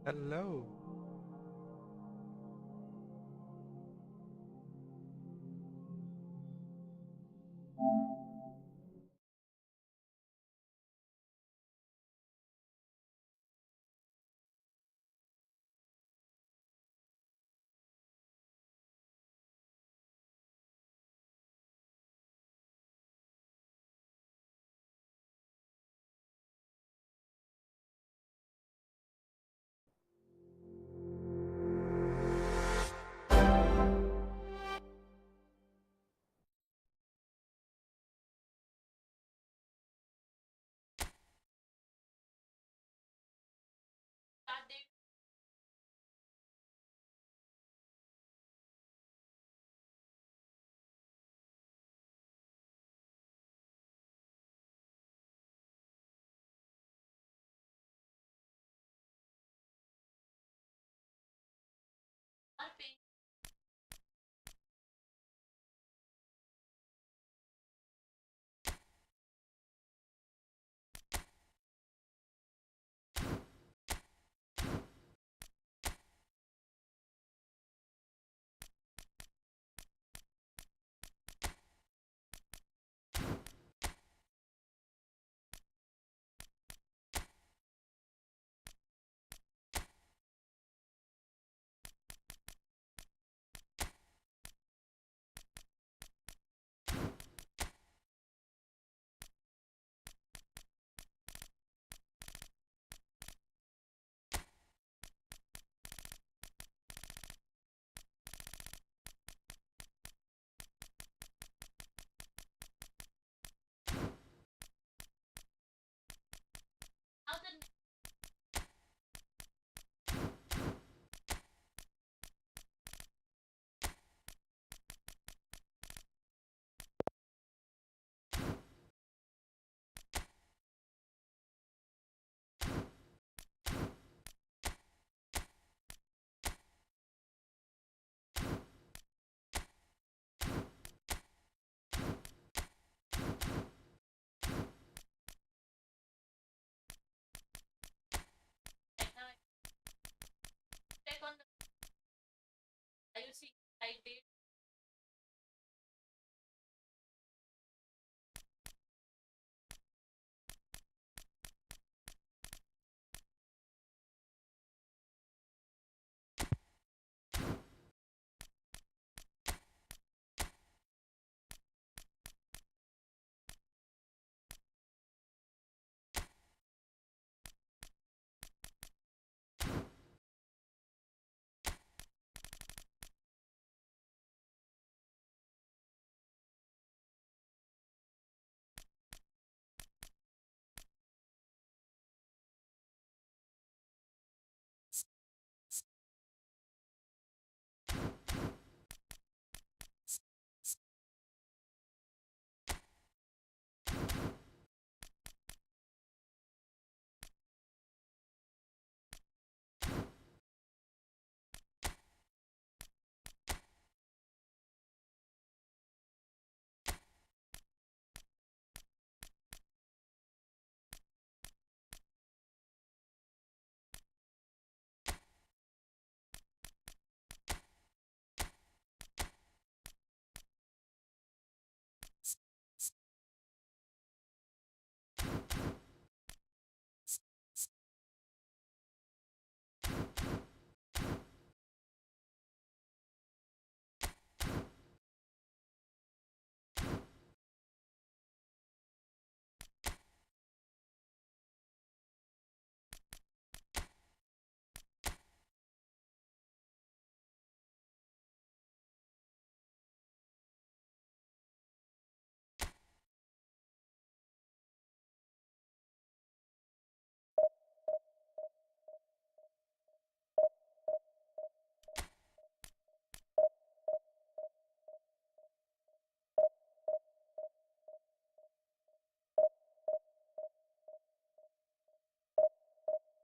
Hello.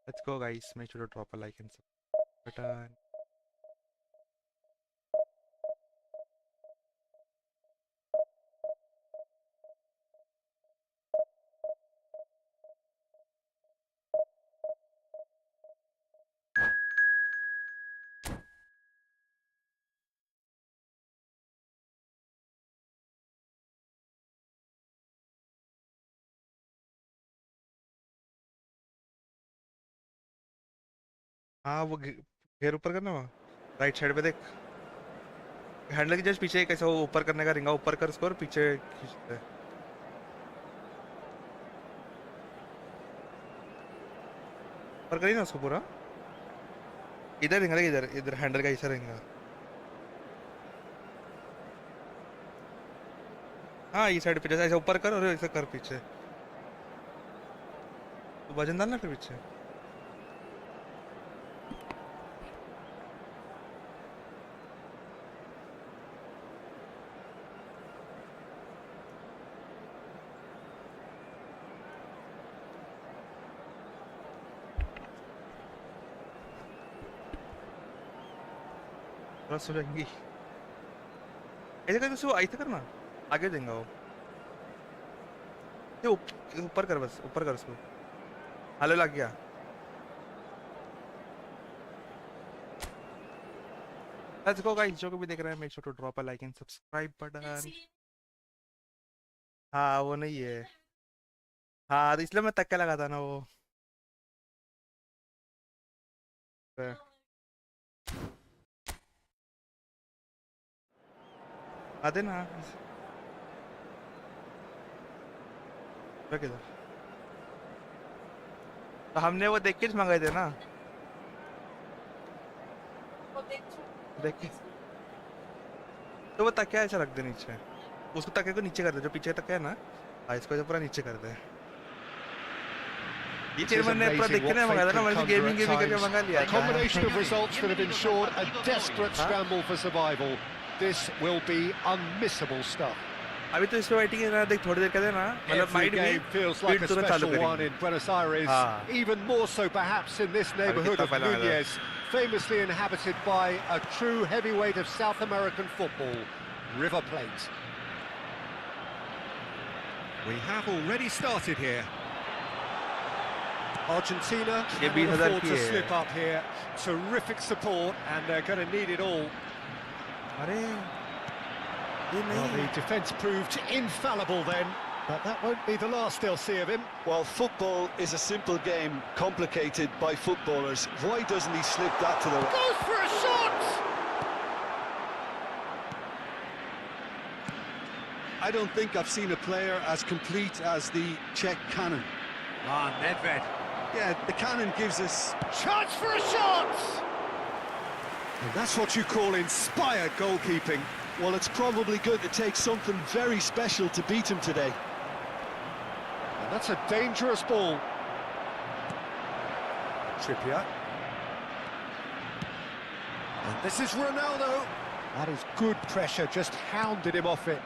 Let's go, guys. Make sure to drop a like and subscribe button. हाँ वो घेर ऊपर करना वहाँ राइट साइड पे देख हैंडल के जस्ट पीछे कैसे वो ऊपर करने का रिंगा ऊपर कर उसको और पीछे खींचते हैं ऊपर करी ना उसको पूरा इधर रिंगा देख इधर इधर हैंडल का ऐसा रिंगा हाँ ये साइड पे जैसे ऐसा ऊपर कर और ऐसा कर पीछे तो वजन डालना फिर पीछे थोड़ा सो जाएंगी ऐसे कर उसको ऐसे करना आगे देंगे वो ये ऊपर कर बस ऊपर कर उसको हालो लग गया लेट्स गो गाइस जो को भी देख रहे हैं make sure to drop a like and subscribe button हाँ वो नहीं है हाँ तो इसलिए मैं तक्का लगा था ना वो आते ना किधर तो हमने वो देख के मंगाए थे ना देख के तो वो तकिया ऐसा रख दे नीचे उसको तकिया को नीचे कर दे जो पीछे तकिया है ना हाँ इसको पूरा नीचे कर दे ये चेयरमैन ने पूरा देख के नहीं मंगाया था ना मैंने गेमिंग करके मंगा लिया A combination of results that have ensured a desperate scramble for survival. This will be unmissable stuff. अभी तो इसमें वेटिंग है ना देख थोड़ी देर कर देना मतलब Every game feels like a special one in Buenos Aires, even more so perhaps in this neighborhood of Núñez, famously inhabited by a true heavyweight of South American football, River Plate. We have already started here. Argentina can afford to slip up here. Terrific support, and they're going to need it all. Well, the defence proved infallible then, but that won't be the last they'll see of him. Well, football is a simple game, complicated by footballers. Why doesn't he slip that to the... Goes for a shot! I don't think I've seen a player as complete as the Czech cannon. Ah, Nedved. Yeah, the cannon gives us... Chance for a shot! And that's what you call inspired goalkeeping. Well, it's probably going to take something very special to beat him today. And that's a dangerous ball. Trippier. And this is Ronaldo. That is good pressure, just hounded him off it.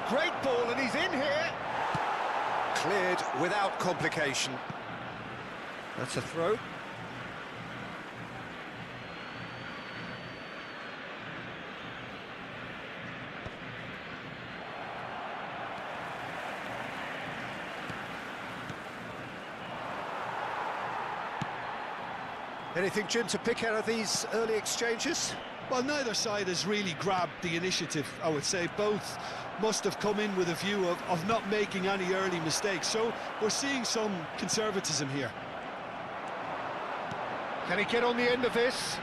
Great ball, and he's in here. Cleared without complication. That's a throw. Anything, Jim, to pick out of these early exchanges? Well, neither side has really grabbed the initiative, I would say. Both must have come in with a view of not making any early mistakes. So we're seeing some conservatism here. Can he get on the end of this?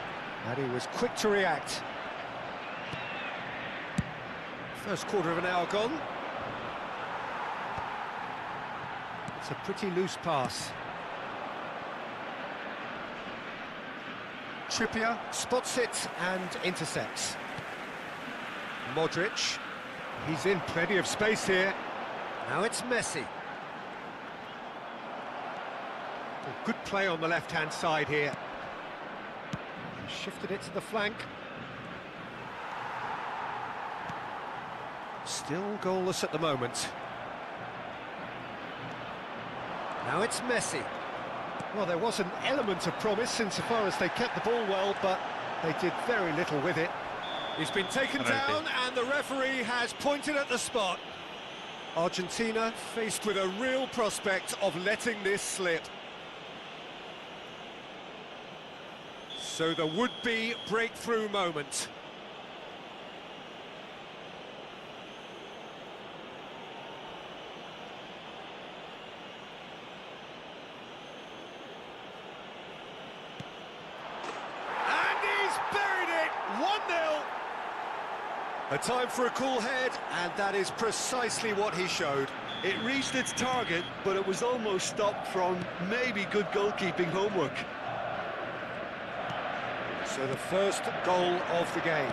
And he was quick to react. First quarter of an hour gone. It's a pretty loose pass. Trippier spots it and intercepts. Modric, he's in plenty of space here. Now it's Messi. Good play on the left-hand side here. He shifted it to the flank. Still goalless at the moment. Now it's Messi. Well, there was an element of promise insofar as they kept the ball well, but they did very little with it. He's been taken down, and the referee has pointed at the spot. Argentina faced with a real prospect of letting this slip. So the would-be breakthrough moment. A time for a cool head, and that is precisely what he showed. It reached its target, but it was almost stopped from maybe good goalkeeping homework. So the first goal of the game.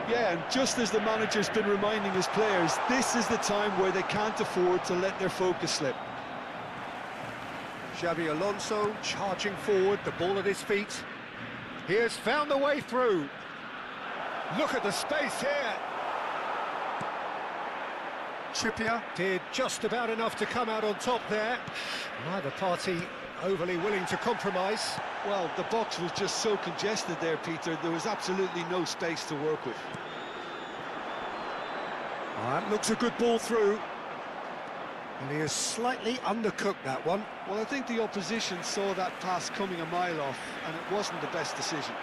Yeah, and just as the manager's been reminding his players, this is the time where they can't afford to let their focus slip. Xabi Alonso charging forward, the ball at his feet. He has found the way through. Look at the space here. Trippier did just about enough to come out on top there. Neither party overly willing to compromise. Well, the box was just so congested there, Peter. There was absolutely no space to work with. That looks a good ball through. And he has slightly undercooked that one. Well, I think the opposition saw that pass coming a mile off, and it wasn't the best decision.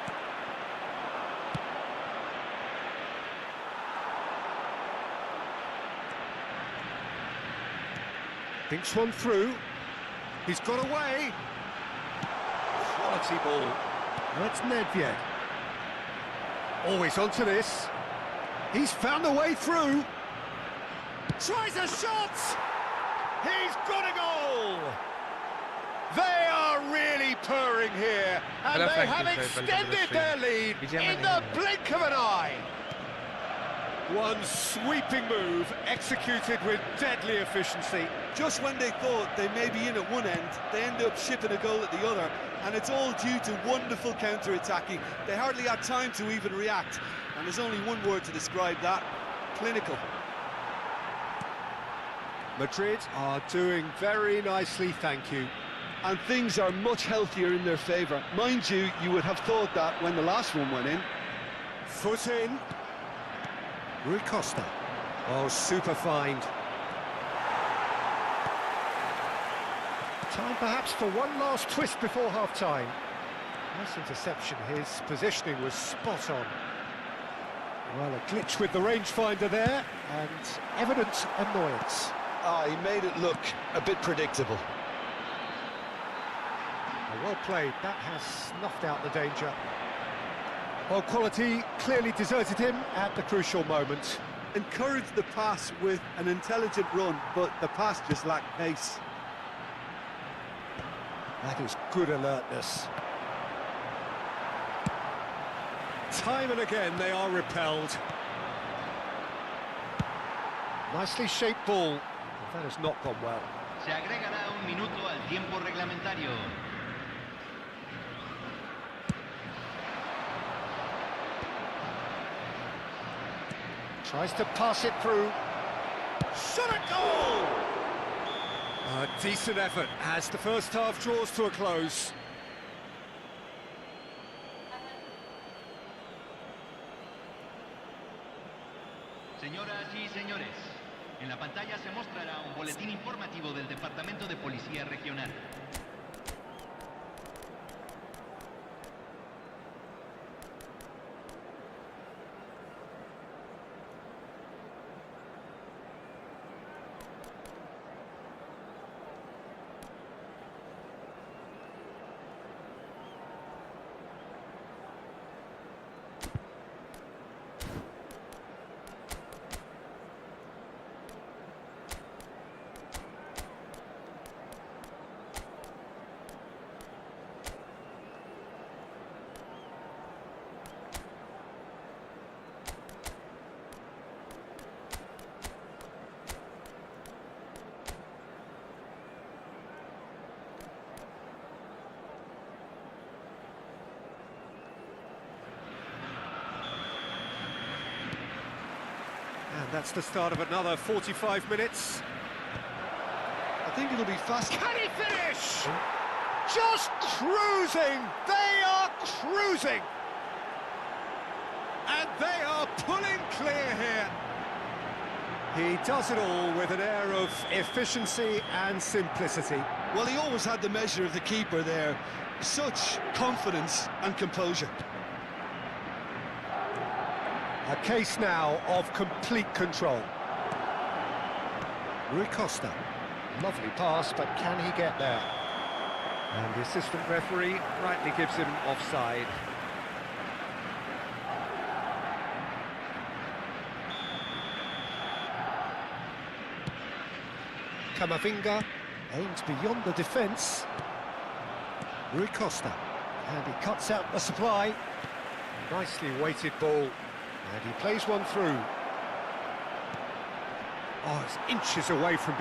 Thinks one through. He's got away. Quality ball. That's Nedved. Always onto this. He's found a way through. Tries a shot. He's got a goal. They are really purring here, and they have extended their lead in the blink of an eye. One sweeping move, executed with deadly efficiency. Just when they thought they may be in at one end, they end up shipping a goal at the other, and it's all due to wonderful counter-attacking. They hardly had time to even react, and there's only one word to describe that: clinical. Madrid are doing very nicely, thank you. And things are much healthier in their favour. Mind you, you would have thought that when the last one went in. Foot in. Rui Costa. Oh, super find. Time perhaps for one last twist before half-time. Nice interception, his positioning was spot on. Well, a glitch with the rangefinder there, and evident annoyance. He made it look a bit predictable. Well played, that has snuffed out the danger. Well, quality clearly deserted him at the crucial moment. Encouraged the pass with an intelligent run, but the pass just lacked pace. That is good alertness. Time and again they are repelled. Nicely shaped ball. That has not gone well. Se agregará un minuto al tiempo reglamentario. Tries to pass it through. Shot at goal! A decent effort as the first half draws to a close. Señoras y señores, en la pantalla se mostrará un boletín informativo del Departamento de Policía Regional. And that's the start of another 45 minutes. I think it'll be fast. Can he finish? Just cruising! They are cruising! And they are pulling clear here. He does it all with an air of efficiency and simplicity. Well, he always had the measure of the keeper there. Such confidence and composure. A case now of complete control. Rui Costa. Lovely pass, but can he get there? And the assistant referee rightly gives him offside. Camavinga aims beyond the defence. Rui Costa, and he cuts out the supply. Nicely weighted ball, and he plays one through. Oh, it's inches away from...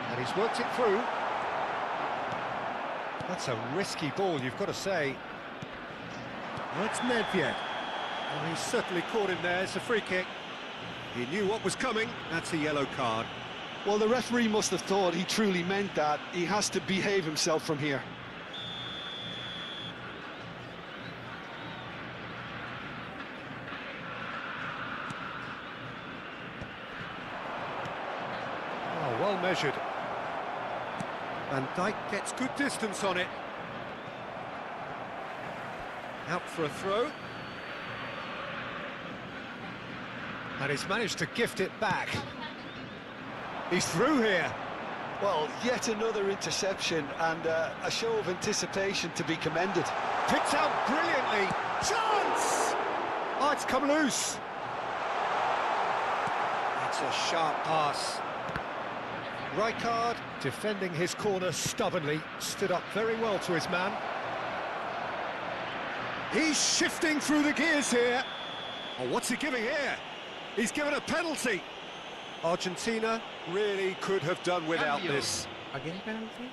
And he's worked it through. That's a risky ball, you've got to say. That's Nedved. Oh, he's certainly caught him there. It's a free kick. He knew what was coming. That's a yellow card. Well, the referee must have thought he truly meant that. He has to behave himself from here. Oh, well measured. Van Dijk gets good distance on it. Out for a throw. And he's managed to gift it back. He's through here. Well, yet another interception and a show of anticipation to be commended. Picked out brilliantly. Chance! Oh, it's come loose. That's a sharp pass. Rijkaard, defending his corner stubbornly, stood up very well to his man. He's shifting through the gears here. Oh, what's he giving here? He's given a penalty. Argentina really could have done without this. Again penalty?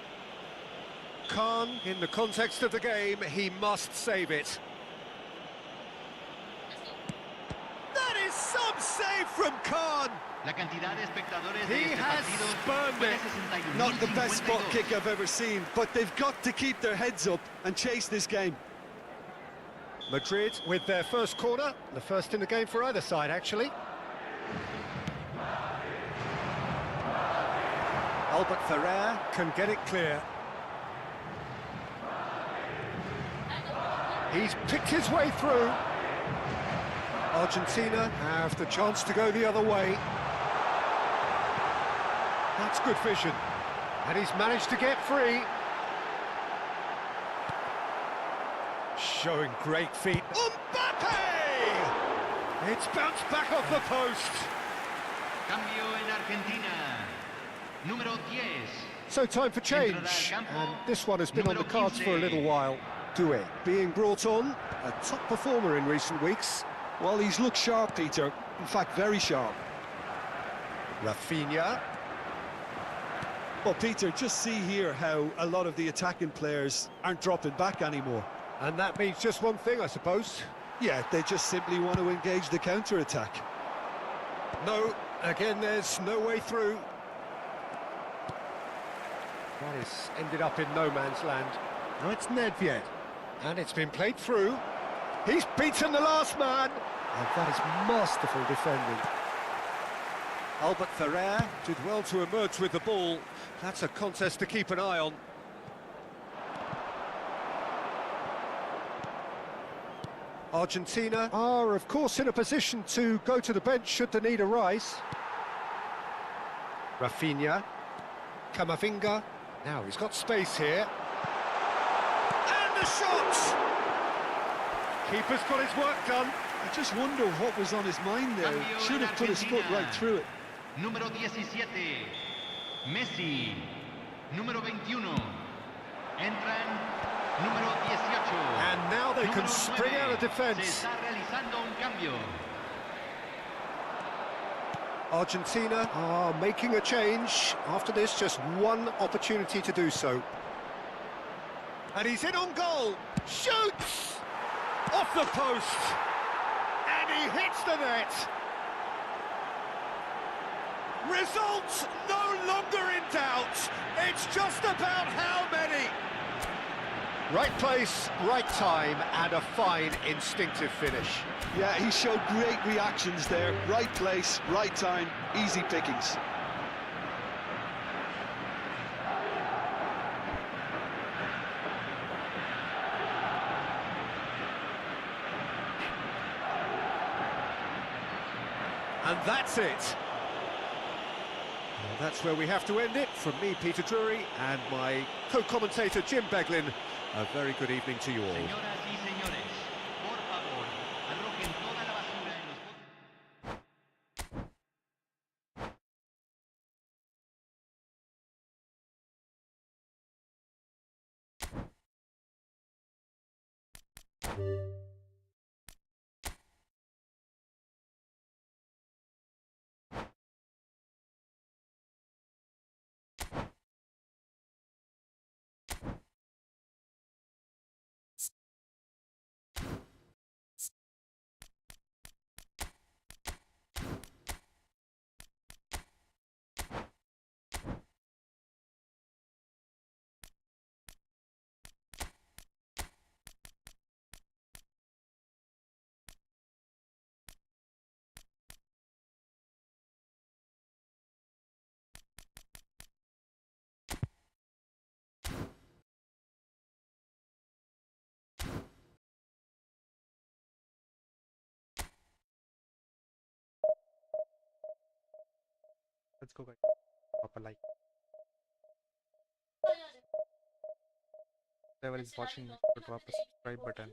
Khan, in the context of the game, he must save it. That is some save from Khan. La cantidad de espectadores de He este has partido spurned fue de it. 61.052. Not the best spot kick I've ever seen, but they've got to keep their heads up and chase this game. Madrid with their first corner, the first in the game for either side, actually. Albert Ferrer can get it clear. He's picked his way through. Argentina have the chance to go the other way. That's good vision. And he's managed to get free. Showing great feet. Mbappe! It's bounced back off the post. Cambio en Argentina. Número 10. So time for change. And this one has been on the cards for a little while. Doué being brought on, a top performer in recent weeks. Well, he's looked sharp, Peter. In fact, very sharp. Rafinha. Well, Peter, just see here how a lot of the attacking players aren't dropping back anymore. And that means just one thing, I suppose. Yeah, they just simply want to engage the counter-attack. No, again, there's no way through. That is ended up in no man's land. Now it's Nedved. And it's been played through. He's beaten the last man. And that is masterful defending. Albert Ferrer did well to emerge with the ball. That's a contest to keep an eye on. Argentina are, of course, in a position to go to the bench should the need arise. Rafinha. Camavinga. Now he's got space here. And the shot! Keeper's got his work done. I just wonder what was on his mind there. Cambio Should en have put his foot Argentina. right through it. Número 17. Messi. Número 21. Entran. Número 18. And now they can Número spring 9. out of Se defence. está realizando un cambio. Argentina are making a change. After this, just one opportunity to do so. And he's in on goal. Shoots! Off the post. And he hits the net. Results no longer in doubt. It's just about how many. Right place, right time, and a fine instinctive finish. Yeah, he showed great reactions there. Right place, right time, easy pickings. And that's it. Well, that's where we have to end it. From me, Peter Drury, and my co-commentator, Jim Beglin. A very good evening to you all. Señoras y señores, por favor, arrojen toda la basura Let's go, guys. Drop a like. Whoever is watching, drop a subscribe button.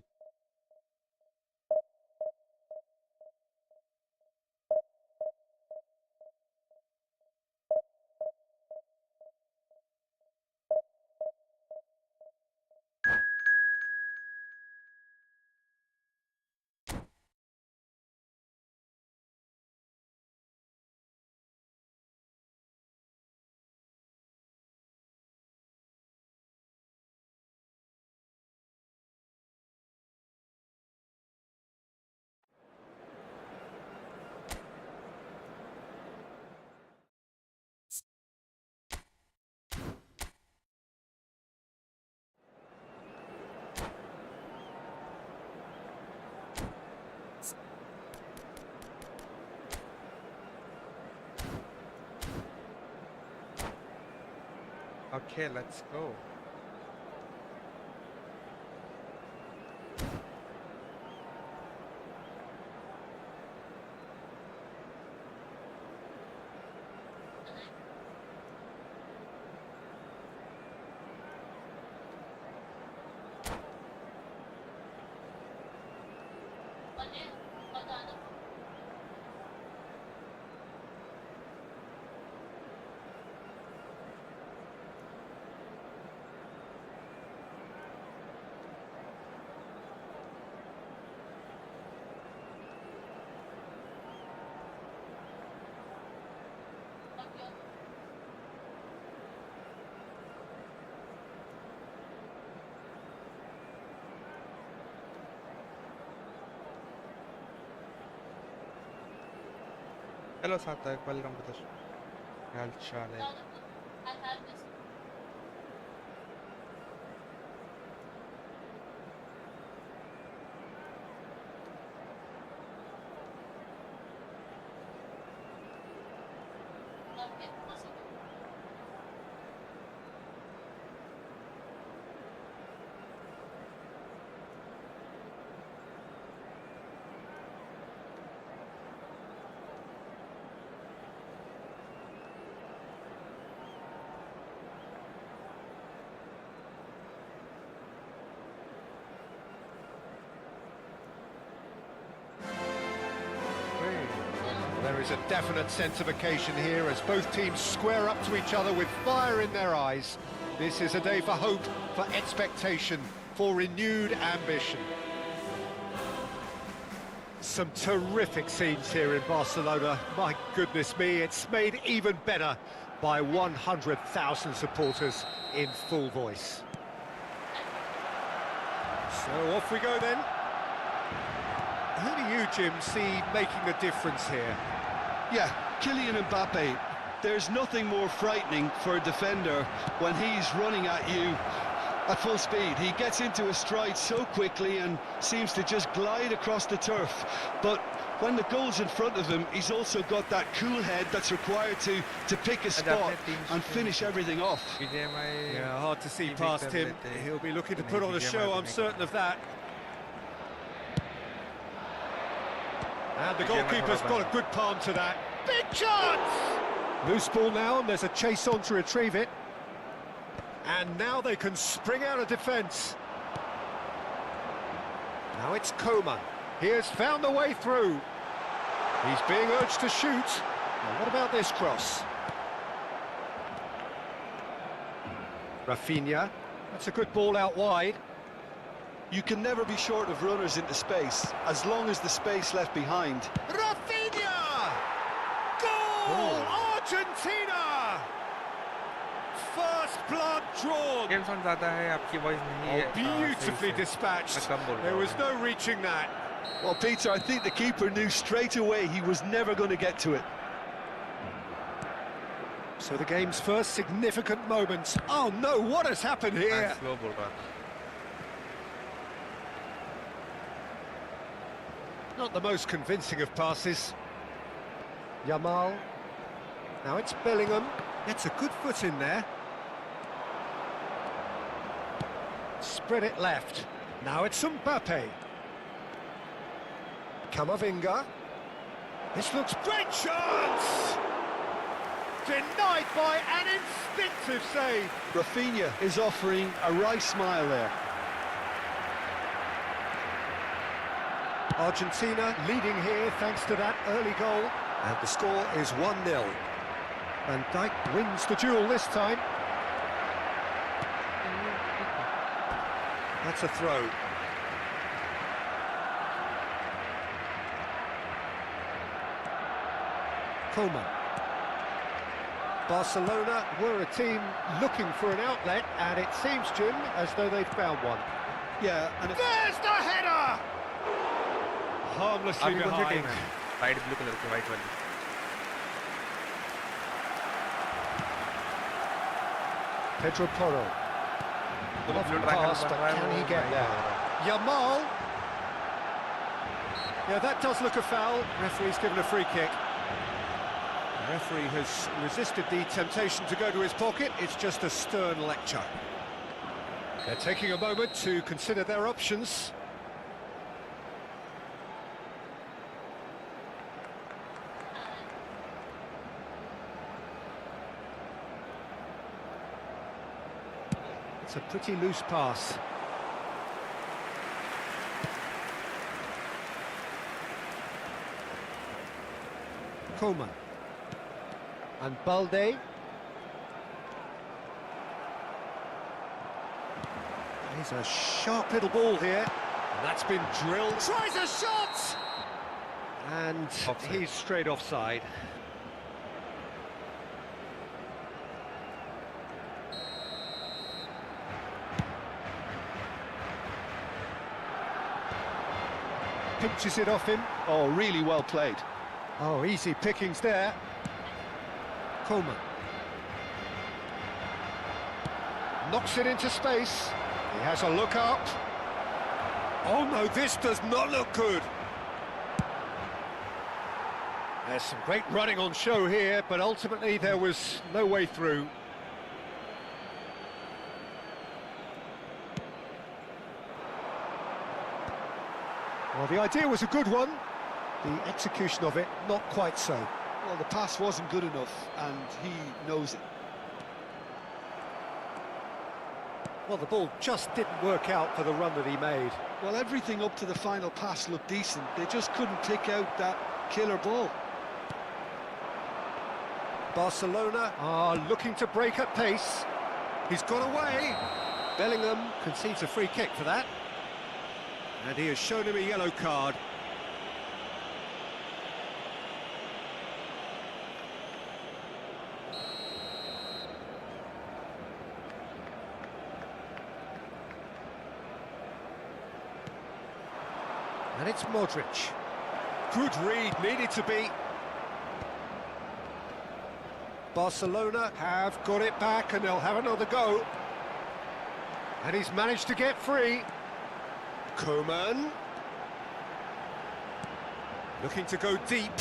Okay, let's go. Hello Sarthak, welcome to the show. क्या हाल चाल है? There is a definite sense of occasion here as both teams square up to each other with fire in their eyes. This is a day for hope, for expectation, for renewed ambition. Some terrific scenes here in Barcelona. My goodness me, it's made even better by 100,000 supporters in full voice. So off we go then. Who do you, Jim, see making the difference here? Yeah, Kylian Mbappe. There's nothing more frightening for a defender when he's running at you at full speed. He gets into a stride so quickly and seems to just glide across the turf. But when the goal's in front of him, he's also got that cool head that's required to pick a spot and finish everything off. Yeah, hard to see past him. He'll be looking to put on a show, I'm certain of that. And the goalkeeper's got a good palm to that. Big chance! Loose ball now, and there's a chase on to retrieve it. And now they can spring out of defence. Now it's Koeman. He has found the way through. He's being urged to shoot. Now what about this cross? Rafinha. That's a good ball out wide. You can never be short of runners into space, as long as the space left behind. Rafinha! Goal! Argentina! First blood drawn. Game sound ज़्यादा है आपकी voice नहीं है Beautifully dispatched. मैं कम बोल रहा There हूँ। was no reaching that. Well, Peter, I think the keeper knew straight away he was never going to get to it. So the game's first significant moments. Oh no, what has happened here? मैं slow बोल रहा था। Not the most convincing of passes. Yamal. Now it's Bellingham. Gets a good foot in there. Spread it left. Now it's Mbappe. Camavinga. This looks great chance! Denied by an instinctive save. Rafinha is offering a right smile there. Argentina leading here thanks to that early goal. And the score is 1-0. Van Dijk wins the duel this time. That's a throw. Coleman. Barcelona were a team looking for an outlet, and it seems, Jim, as though they've found one. Yeah, and There's the header! Harmlessly आपकी कौन सी team behind. है? White blue colour की white वाली। Pedro Porro. Lovely pass, but can he get there? Yamal. Yeah, that does look a foul. Referee's given a free kick. The referee has resisted the temptation to go to his pocket. It's just a stern lecture. They're taking a moment to consider their options. It's a pretty loose pass. Coleman. And Balde. He's a sharp little ball here. And that's been drilled. Tries a shot! And Offside. he's straight offside. Pinches it off him. oh, really well played. Oh, easy pickings there. Coleman. Knocks it into space. He has a look up. Oh no, this does not look good. There's some great running on show here, but ultimately there was no way through. Well, the idea was a good one. The execution of it, not quite so. Well, the pass wasn't good enough, and he knows it. Well, the ball just didn't work out for the run that he made. Well, everything up to the final pass looked decent. They just couldn't pick out that killer ball. Barcelona are looking to break at pace. He's got away. Bellingham concedes a free kick for that. And he has shown him a yellow card. And it's Modric. Good read, needed to be. Barcelona have got it back and they'll have another go. And he's managed to get free. Coman. Looking to go deep.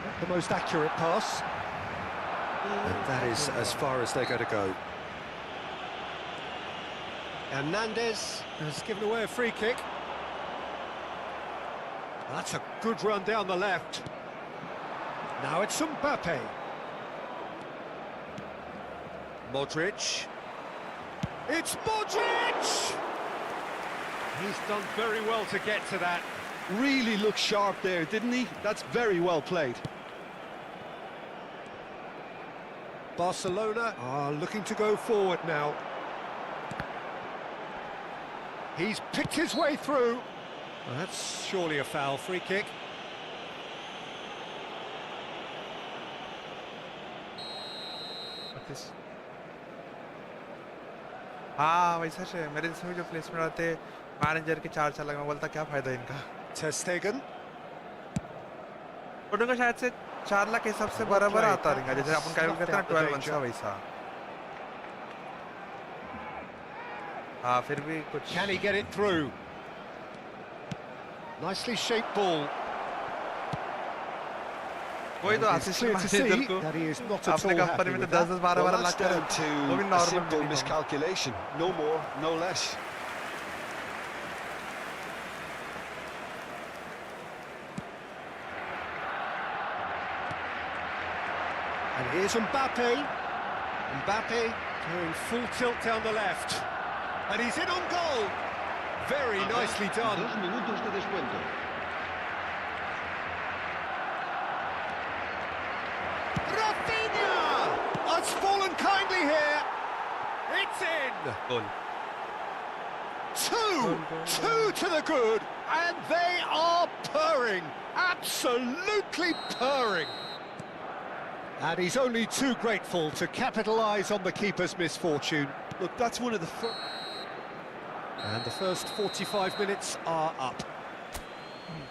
Not the most accurate pass. And that is as far as they're going to go. Hernandez has given away a free kick. That's a good run down the left. Now it's Mbappe. Modric. It's Modric! He's done very well to get to that. Really looked sharp there, didn't he? That's very well played. Barcelona are looking to go forward now. He's picked his way through. Well, that's surely a foul. Free kick. हाँ वैसा है मेरे इसमें जो placement आते manager के 4 लगा मैं बोलता क्या फायदा इनका Ter Stegen. और उनका शायद से 4 लाख के हिसाब से बराबर आता रहेगा जैसे अपन कैलकुलेट करते हैं 12 मंथ्स का वैसा हाँ फिर भी कुछ Can he get it through? Nicely shaped ball. कोई तो It's clear to see that he is not at all अपने कंपनी happy में with तो that. 10-12 Well, that's lakh down वो भी to a normal simple miscalculation. No more, no less. And here's Mbappe. Mbappe doing full tilt down the left. And he's in on goal. Very nicely done. 2 minutos de descuento. Rafinha! Oh, it's fallen kindly here. It's in. Goal Two to the good. And they are purring. Absolutely purring. And he's only too grateful to capitalise on the keeper's misfortune. Look, that's one of the first... And the first 45 minutes are up.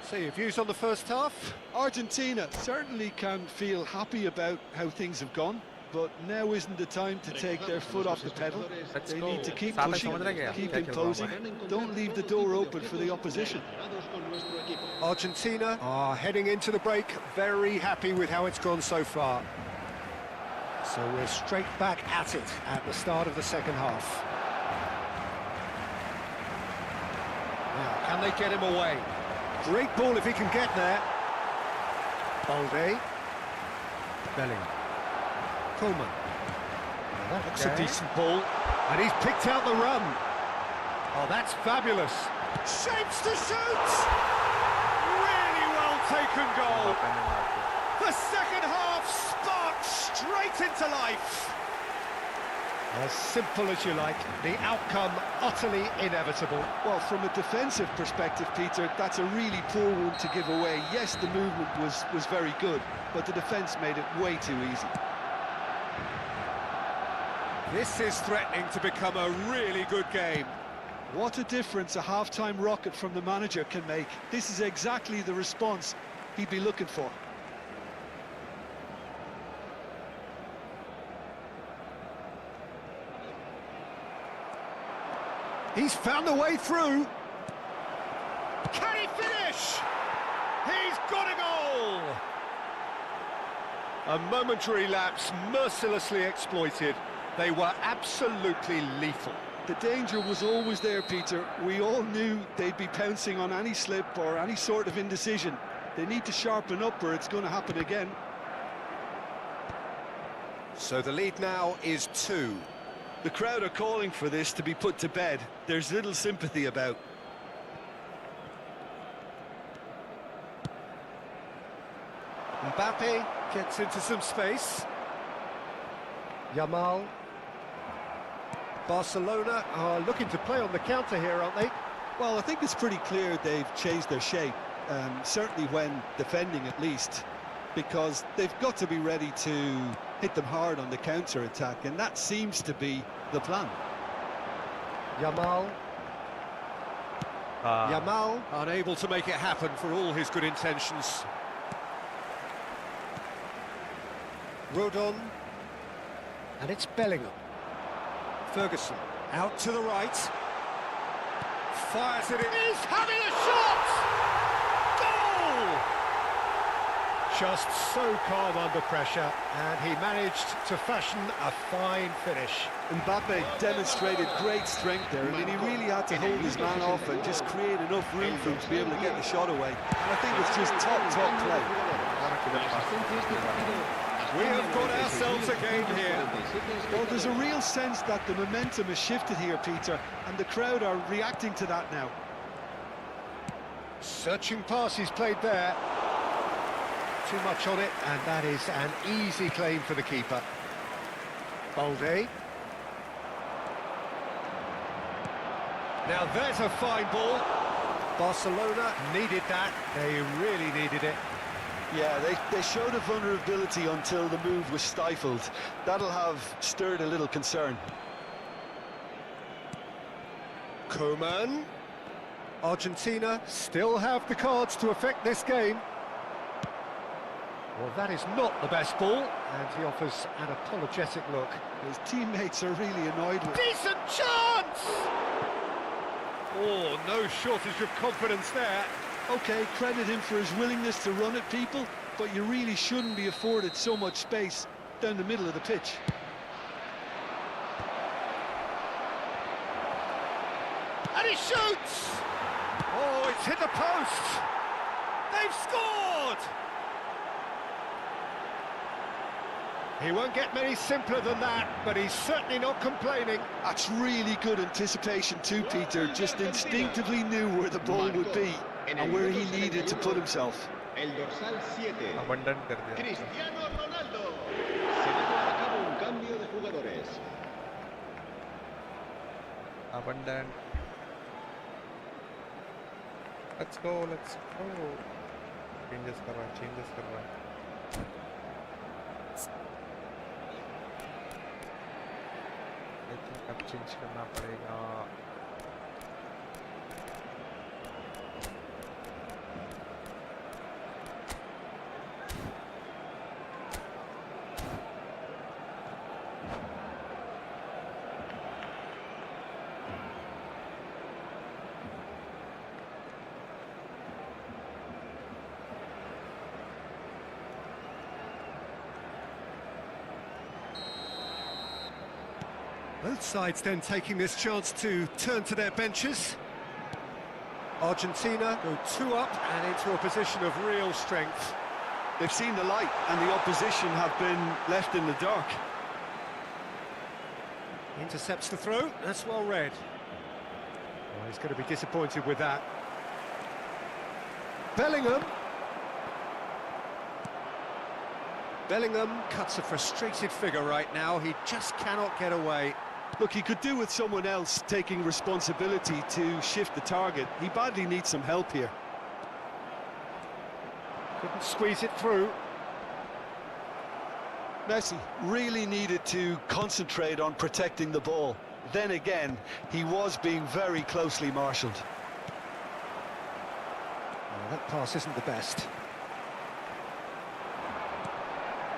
So your views on the first half? Argentina certainly can feel happy about how things have gone, but now isn't the time to take their foot off the pedal. They need to keep pushing, keep imposing, don't leave the door open for the opposition. Argentina are heading into the break, very happy with how it's gone so far. So we're straight back at it at the start of the second half. Now, can they get him away? Great ball if he can get there. Balde. Bellingham. Coleman. Well, that looks a decent ball. And he's picked out the run. Oh, that's fabulous. Shapes to shoot! Really well taken goal. The second half sparked straight into life. As simple as you like, the outcome utterly inevitable. Well, from a defensive perspective, Peter, that's a really poor one to give away. Yes, the movement was very good, but the defence made it way too easy. This is threatening to become a really good game. What a difference a half-time rocket from the manager can make. This is exactly the response he'd be looking for. He's found a way through. Can he finish? He's got a goal! A momentary lapse mercilessly exploited. They were absolutely lethal. The danger was always there, Peter. We all knew they'd be pouncing on any slip or any sort of indecision. They need to sharpen up or it's going to happen again. So the lead now is 2. The crowd are calling for this to be put to bed. There's little sympathy about. Mbappe gets into some space. Yamal. Barcelona are looking to play on the counter here, aren't they? Well, I think it's pretty clear they've changed their shape, certainly when defending at least, because they've got to be ready to hit them hard on the counter-attack, and that seems to be the plan. Yamal. Yamal unable to make it happen for all his good intentions. Rodon. And it's Bellingham. Ferguson out to the right. Fires it in. He's having a shot! Goal! Just so calm under pressure, and he managed to fashion a fine finish. Mbappe demonstrated great strength there. I mean, he really had to hold his man off and just create enough room for him to be able to get the shot away. And I think it's just top play. We have got ourselves a game here. Well, there's a real sense that the momentum has shifted here, Peter, and the crowd are reacting to that now. Searching pass he's played there. Too much on it, and that is an easy claim for the keeper. Balde. Now there's a fine ball. Barcelona needed that. They really needed it. Yeah, they showed a vulnerability until the move was stifled. That'll have stirred a little concern. Koeman. Argentina still have the cards to affect this game. Well, that is not the best ball, and he offers an apologetic look. His teammates are really annoyed with him. Decent chance! Oh, no shortage of confidence there. Okay, credit him for his willingness to run at people, but you really shouldn't be afforded so much space down the middle of the pitch. And he shoots! Oh, it's hit the post! They've scored! He won't get many simpler than that, but he's certainly not complaining. That's really good anticipation too, Peter. Just instinctively knew where the ball would be and where he needed to put himself. El dorsal 7. Abundant कर दिया. Cristiano Ronaldo. Se va a llevar a cabo un cambio de jugadores. Abundant. Let's go. Changes कर रहा है. I think अब change करना पड़ेगा. Both sides then taking this chance to turn to their benches. Argentina go 2 up and into a position of real strength. They've seen the light and the opposition have been left in the dark. Intercepts the throw, that's well read. Oh, he's going to be disappointed with that. Bellingham. Bellingham cuts a frustrated figure right now, he just cannot get away. Look, he could do with someone else taking responsibility to shift the target. He badly needs some help here. Couldn't squeeze it through. Messi really needed to concentrate on protecting the ball. Then again, he was being very closely marshalled. Oh, that pass isn't the best.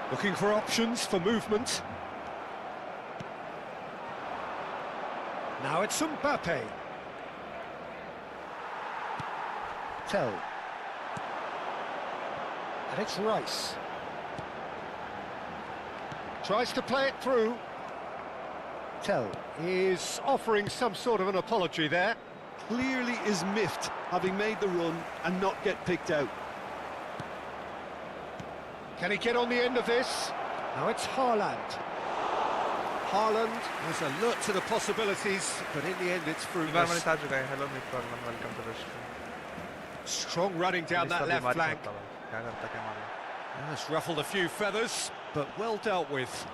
Looking for options for movement. Now it's Mbappe. Tell. And it's Rice. Tries to play it through. Tell is offering some sort of an apology there. Clearly is miffed, having made the run and not get picked out. Can he get on the end of this? Now it's Haaland. Haaland was alert to the possibilities, but in the end it's fruitless. Hello, welcome to the stream. Strong running down that left flank. क्या करता क्या मालूम. That's ruffled a few feathers, but well dealt with.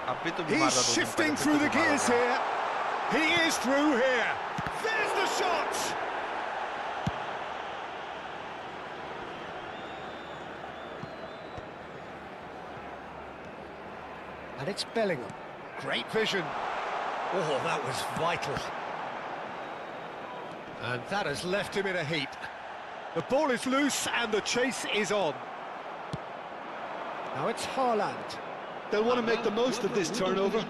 अब भी तो बीमार था. He's shifting through the gears here. He is through here. There's the shot! And it's Bellingham. Great vision. Oh, that was vital. And that has left him in a heap. The ball is loose and the chase is on. Now it's Haaland. They'll want to make the most of this turnover.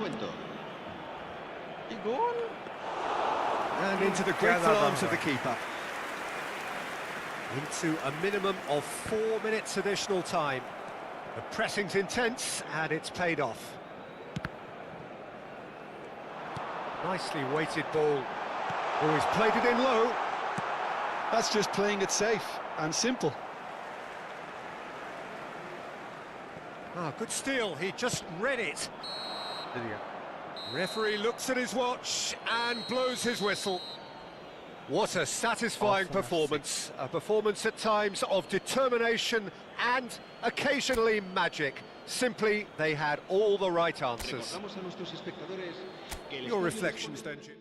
And into the grateful arms of the keeper. Into a minimum of 4 minutes additional time. The pressing's intense and it's paid off. Nicely weighted ball. Oh, he's played it in low. That's just playing it safe and simple. Ah, good steal, he just read it. Referee looks at his watch and blows his whistle. What a satisfying performance. A performance at times of determination and occasionally magic. Simply, they had all the right answers. Your reflections, don't you?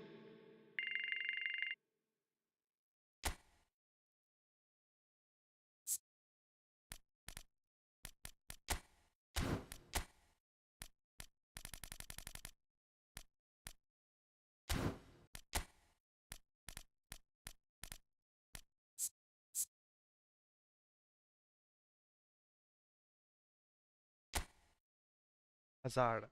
Hazard.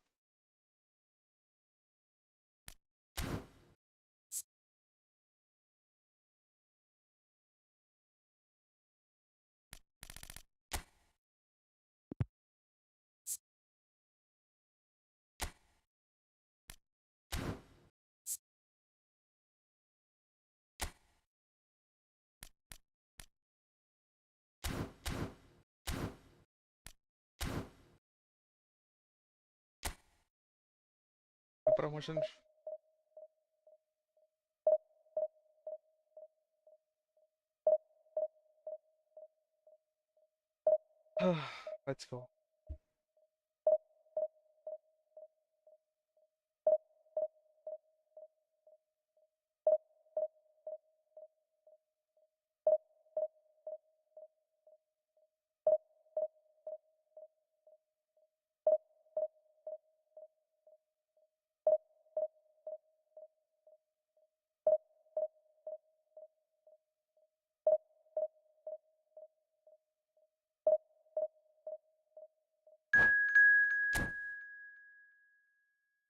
Promotion. Let's go.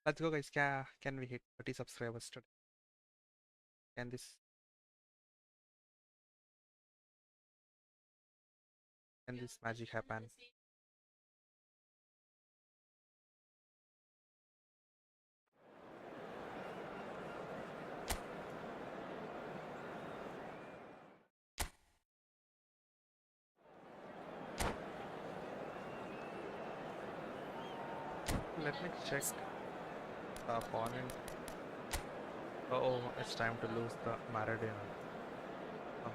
Let's go, guys. Can we hit 30 subscribers today? Can this magic happen? Let me check the opponent. Oh, it's time to lose the Maradona. Oh.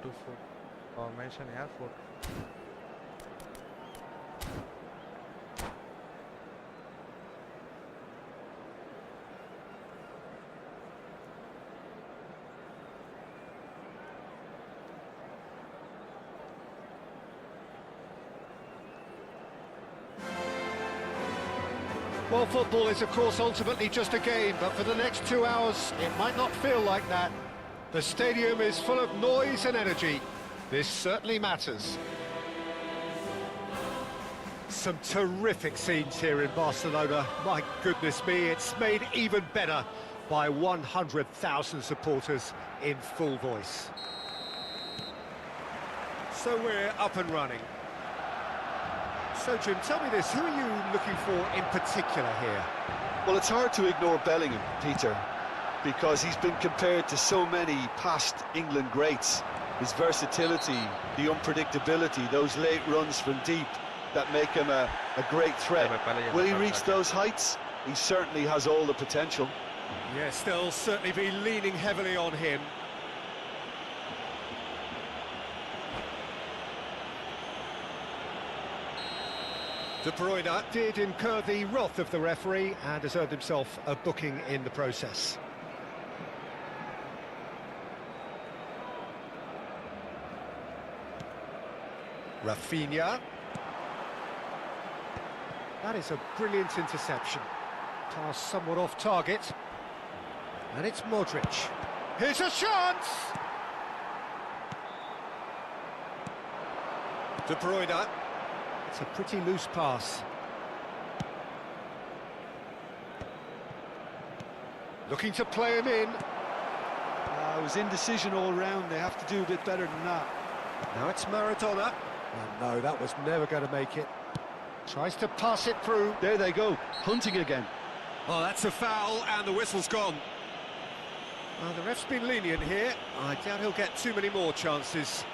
4-2-4 formation, yeah, 4. Well, football is, of course, ultimately just a game, but for the next 2 hours, it might not feel like that. The stadium is full of noise and energy. This certainly matters. Some terrific scenes here in Barcelona. My goodness me, it's made even better by 100,000 supporters in full voice. So we're up and running. So, Jim, tell me this, who are you looking for in particular here? Well, it's hard to ignore Bellingham, Peter, because he's been compared to so many past England greats. His versatility, the unpredictability, those late runs from deep that make him a great threat. Will he reach those heights? He certainly has all the potential. Yes, they'll certainly be leaning heavily on him. De Bruyne did incur the wrath of the referee and has earned himself a booking in the process. Rafinha. That is a brilliant interception. Pass somewhat off target. And it's Modric. Here's a chance! De Bruyne. It's a pretty loose pass. Looking to play him in. It was indecision all round. They have to do a bit better than that. Now it's Maradona. And no, that was never going to make it. Tries to pass it through. There they go, hunting again. Oh, that's a foul, and the whistle's gone. The ref's been lenient here. I doubt he'll get too many more chances.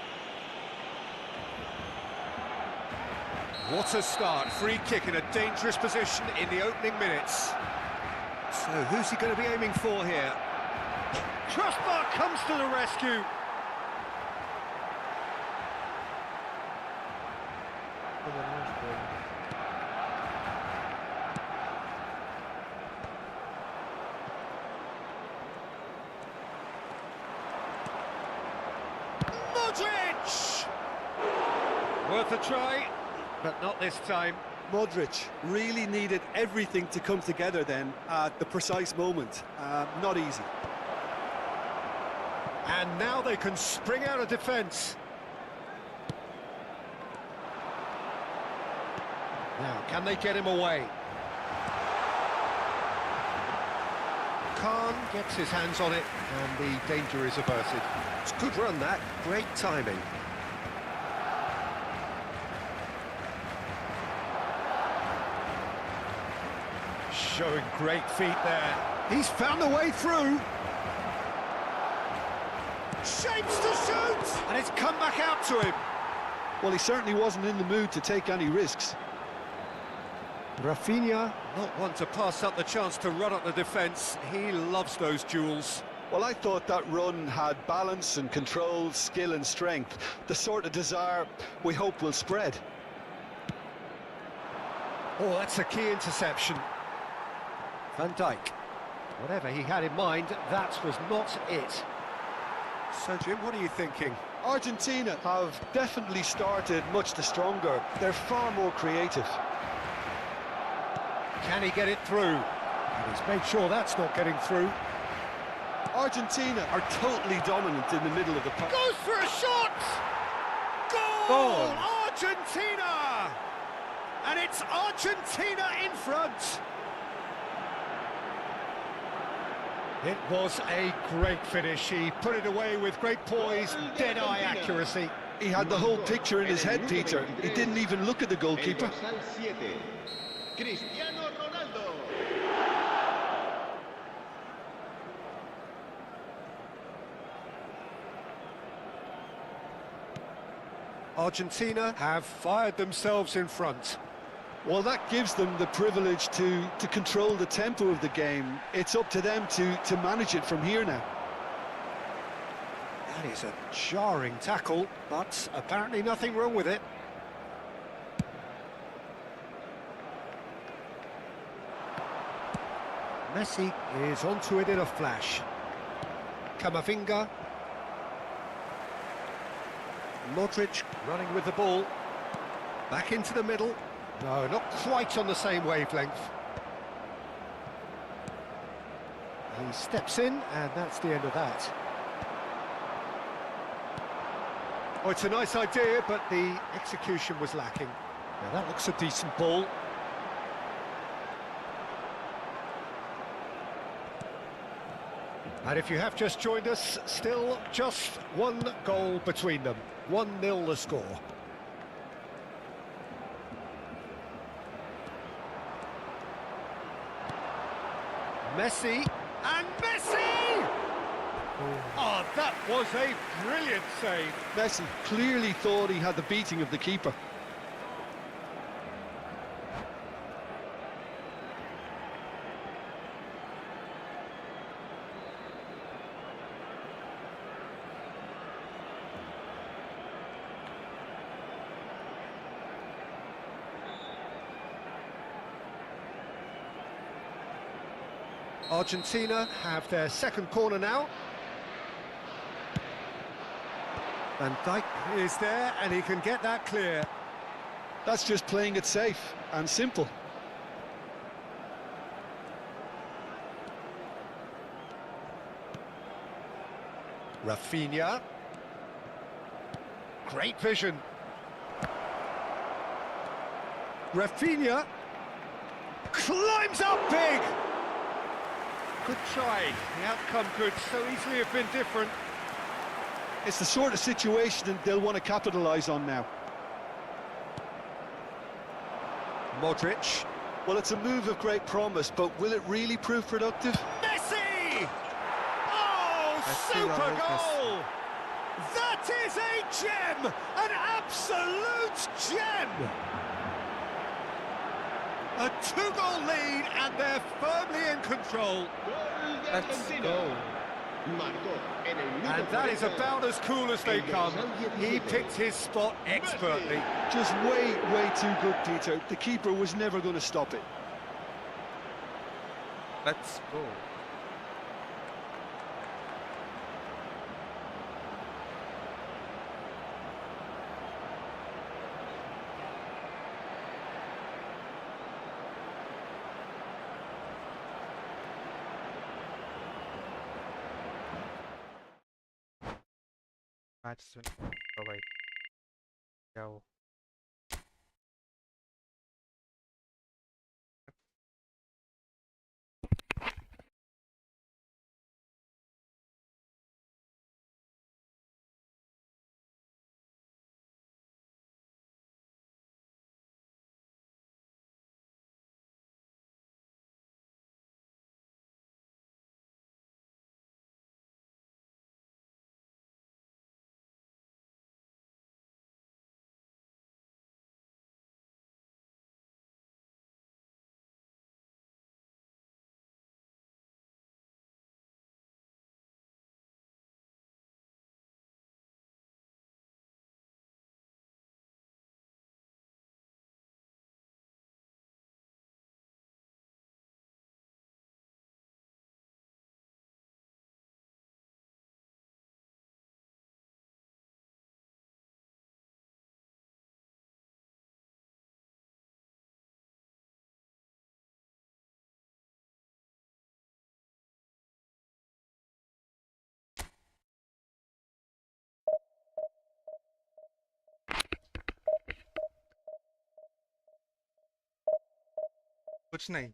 What a start. Free kick in a dangerous position in the opening minutes. So who's he going to be aiming for here? Trustbar comes to the rescue. Modric! Worth a try, but not this time. Modric really needed everything to come together then at the precise moment. Not easy. And now they can spring out of defence. Now, can they get him away? Khan gets his hands on it, and the danger is averted. It's a good run, that. Great timing. Showing great feet there. He's found a way through. Shapes to shoot! And it's come back out to him. Well, he certainly wasn't in the mood to take any risks. Rafinha, not one to pass up the chance to run up the defence. He loves those duels. Well, I thought that run had balance and control, skill and strength. The sort of desire we hope will spread. Oh, that's a key interception. Van Dijk. Whatever he had in mind, that was not it. So, Jim, what are you thinking? Argentina have definitely started much the stronger. They're far more creative. Can he get it through? And he's made sure that's not getting through. Argentina are totally dominant in the middle of the park. Goes for a shot! Goal! Argentina! And it's Argentina in front. It was a great finish. He put it away with great poise, dead-eye accuracy. He had the whole picture in his head, Peter. He didn't even look at the goalkeeper. Cristiano Ronaldo. Argentina have fired themselves in front. Well, that gives them the privilege to control the tempo of the game. It's up to them to manage it from here now. That is a jarring tackle, but apparently nothing wrong with it. Messi is onto it in a flash. Camavinga. Modric running with the ball. Back into the middle. No, not quite on the same wavelength. He steps in, and that's the end of that. Oh, it's a nice idea, but the execution was lacking. Now that looks a decent ball. And if you have just joined us, still just one goal between them. 1-0 the score. Messi, and Messi! Oh, that was a brilliant save. Messi clearly thought he had the beating of the keeper. Argentina have their second corner now. Van Dijk is there, and he can get that clear. That's just playing it safe and simple. Rafinha. Great vision. Rafinha climbs up big. Good try. The outcome could so easily have been different. It's the sort of situation that they'll want to capitalise on now. Modric. Well, it's a move of great promise, but will it really prove productive? Messi! Oh, super goal! That is a gem! An absolute gem! A 2-goal lead, and they're firmly in control. Let's go. And that is about as cool as they come. He picked his spot expertly. Just way, way too good, Peter. The keeper was never going to stop it. Let's go. Match से तो भाई क्या हो कुछ नहीं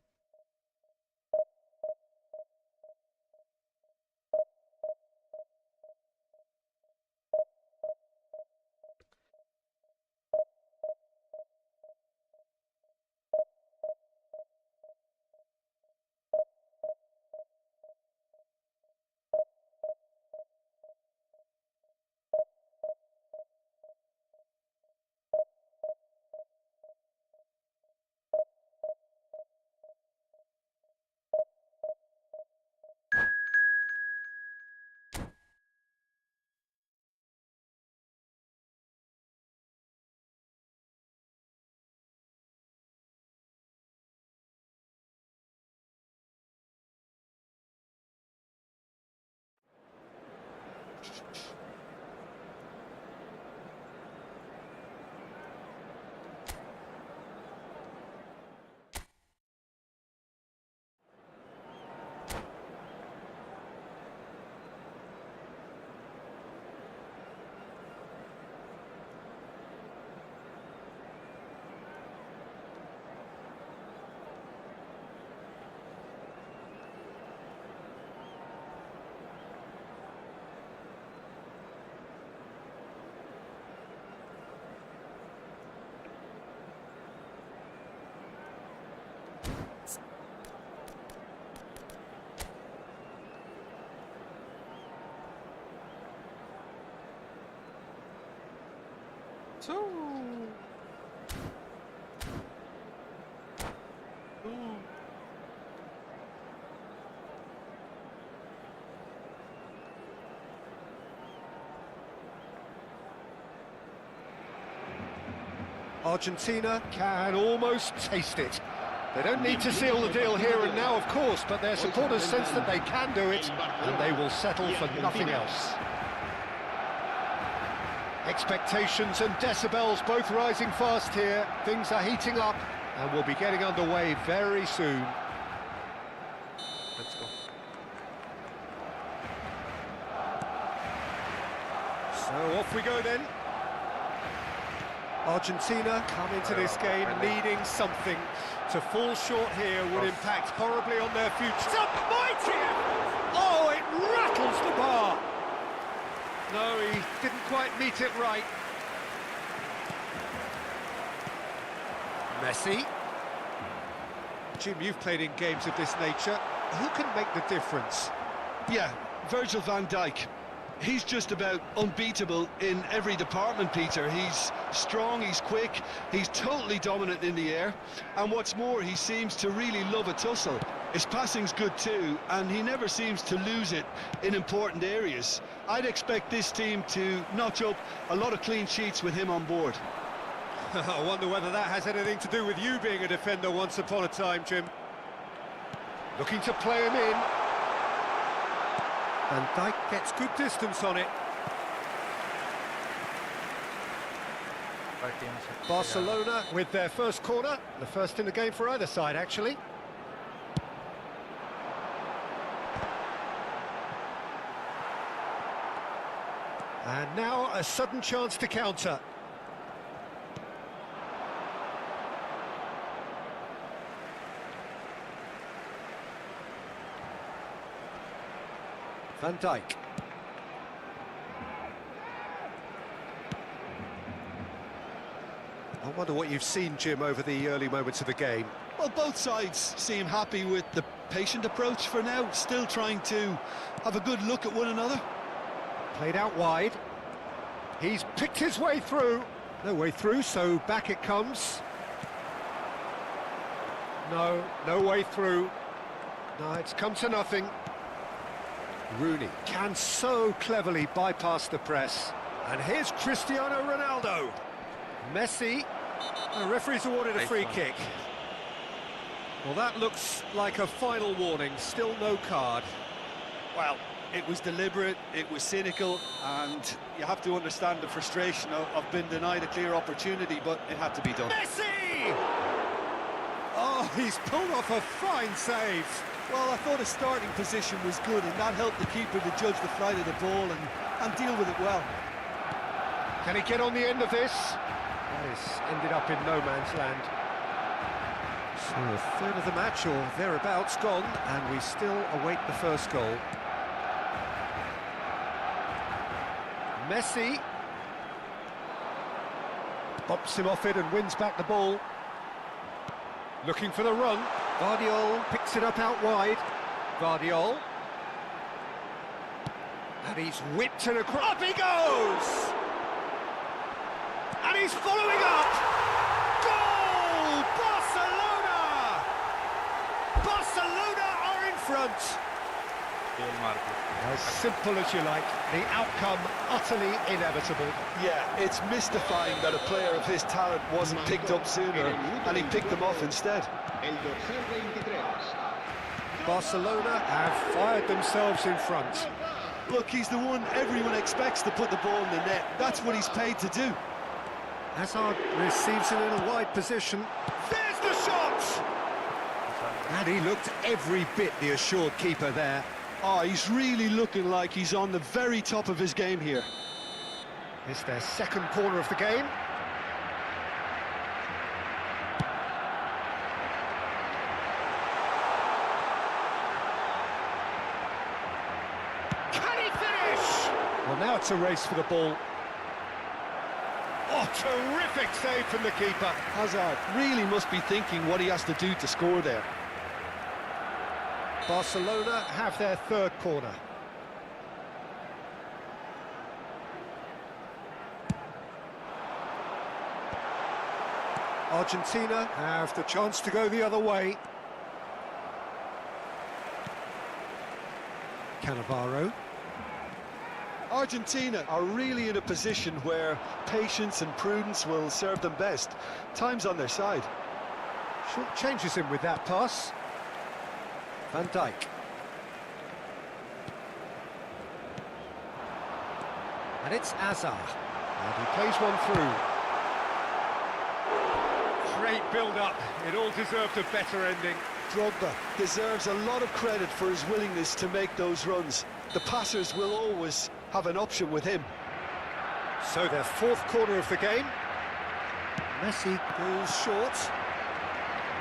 So. Argentina can almost taste it. They don't need to seal the deal here and now, of course, but their supporters sense that they can do it, and they will settle for nothing else. Expectations and decibels both rising fast here. Things are heating up, and we'll be getting underway very soon. Let's go. So off we go then. Argentina come into this game needing something. To fall short here would impact horribly on their future. It's a mighty effort! Oh, it rattles the bar! No, he didn't quite meet it right. Messi. Jim, you've played in games of this nature. Who can make the difference? Yeah, Virgil van Dijk. He's just about unbeatable in every department, Peter. He's strong, he's quick, he's totally dominant in the air, and what's more, he seems to really love a tussle. His passing's good too, and he never seems to lose it in important areas. I'd expect this team to notch up a lot of clean sheets with him on board. I wonder whether that has anything to do with you being a defender once upon a time, Jim. Looking to play him in. And Dijk gets good distance on it. Barcelona with their first corner, the first in the game for either side, actually. And now a sudden chance to counter. Van Dijk. I wonder what you've seen, Jim, over the early moments of the game. Well, both sides seem happy with the patient approach for now, still trying to have a good look at one another. Played out wide. He's picked his way through. No way through, so back it comes. No way through. No, it's come to nothing. Rooney can so cleverly bypass the press. And here's Cristiano Ronaldo. Messi. The referee's awarded a free kick. Well, that looks like a final warning. Still no card. Well, it was deliberate, it was cynical, and you have to understand the frustration of being denied a clear opportunity, but it had to be done. Messi! Oh, he's pulled off a fine save. Well, I thought his starting position was good, and that helped the keeper to judge the flight of the ball and deal with it well. Can he get on the end of this? That has ended up in no man's land. So a third of the match, or thereabouts, gone, and we still await the first goal. Messi bumps him off it and wins back the ball. Looking for the run. Guardiola picks it up out wide. Guardiola. And he's whipped it across. Up he goes! And he's following up! Goal! Barcelona! Barcelona are in front! As simple as you like, the outcome utterly inevitable. Yeah, it's mystifying that a player of his talent wasn't picked up sooner, and he picked them off instead. Barcelona have fired themselves in front. Look, he's the one everyone expects to put the ball in the net. That's what he's paid to do. Hazard receives it in a wide position. There's the shot! And he looked every bit the assured keeper there. Oh, he's really looking like he's on the very top of his game here. It's their second corner of the game. Can he finish? Well, now it's a race for the ball. Oh, terrific save from the keeper. Hazard really must be thinking what he has to do to score there. Barcelona have their third corner. Argentina have the chance to go the other way. Cannavaro. Argentina are really in a position where patience and prudence will serve them best. Time's on their side. Short changes him with that pass. Van Dijk. And it's Hazard. And he plays one through. Great build-up. It all deserved a better ending. Drogba deserves a lot of credit for his willingness to make those runs. The passers will always have an option with him. So their fourth corner of the game. Messi goes short.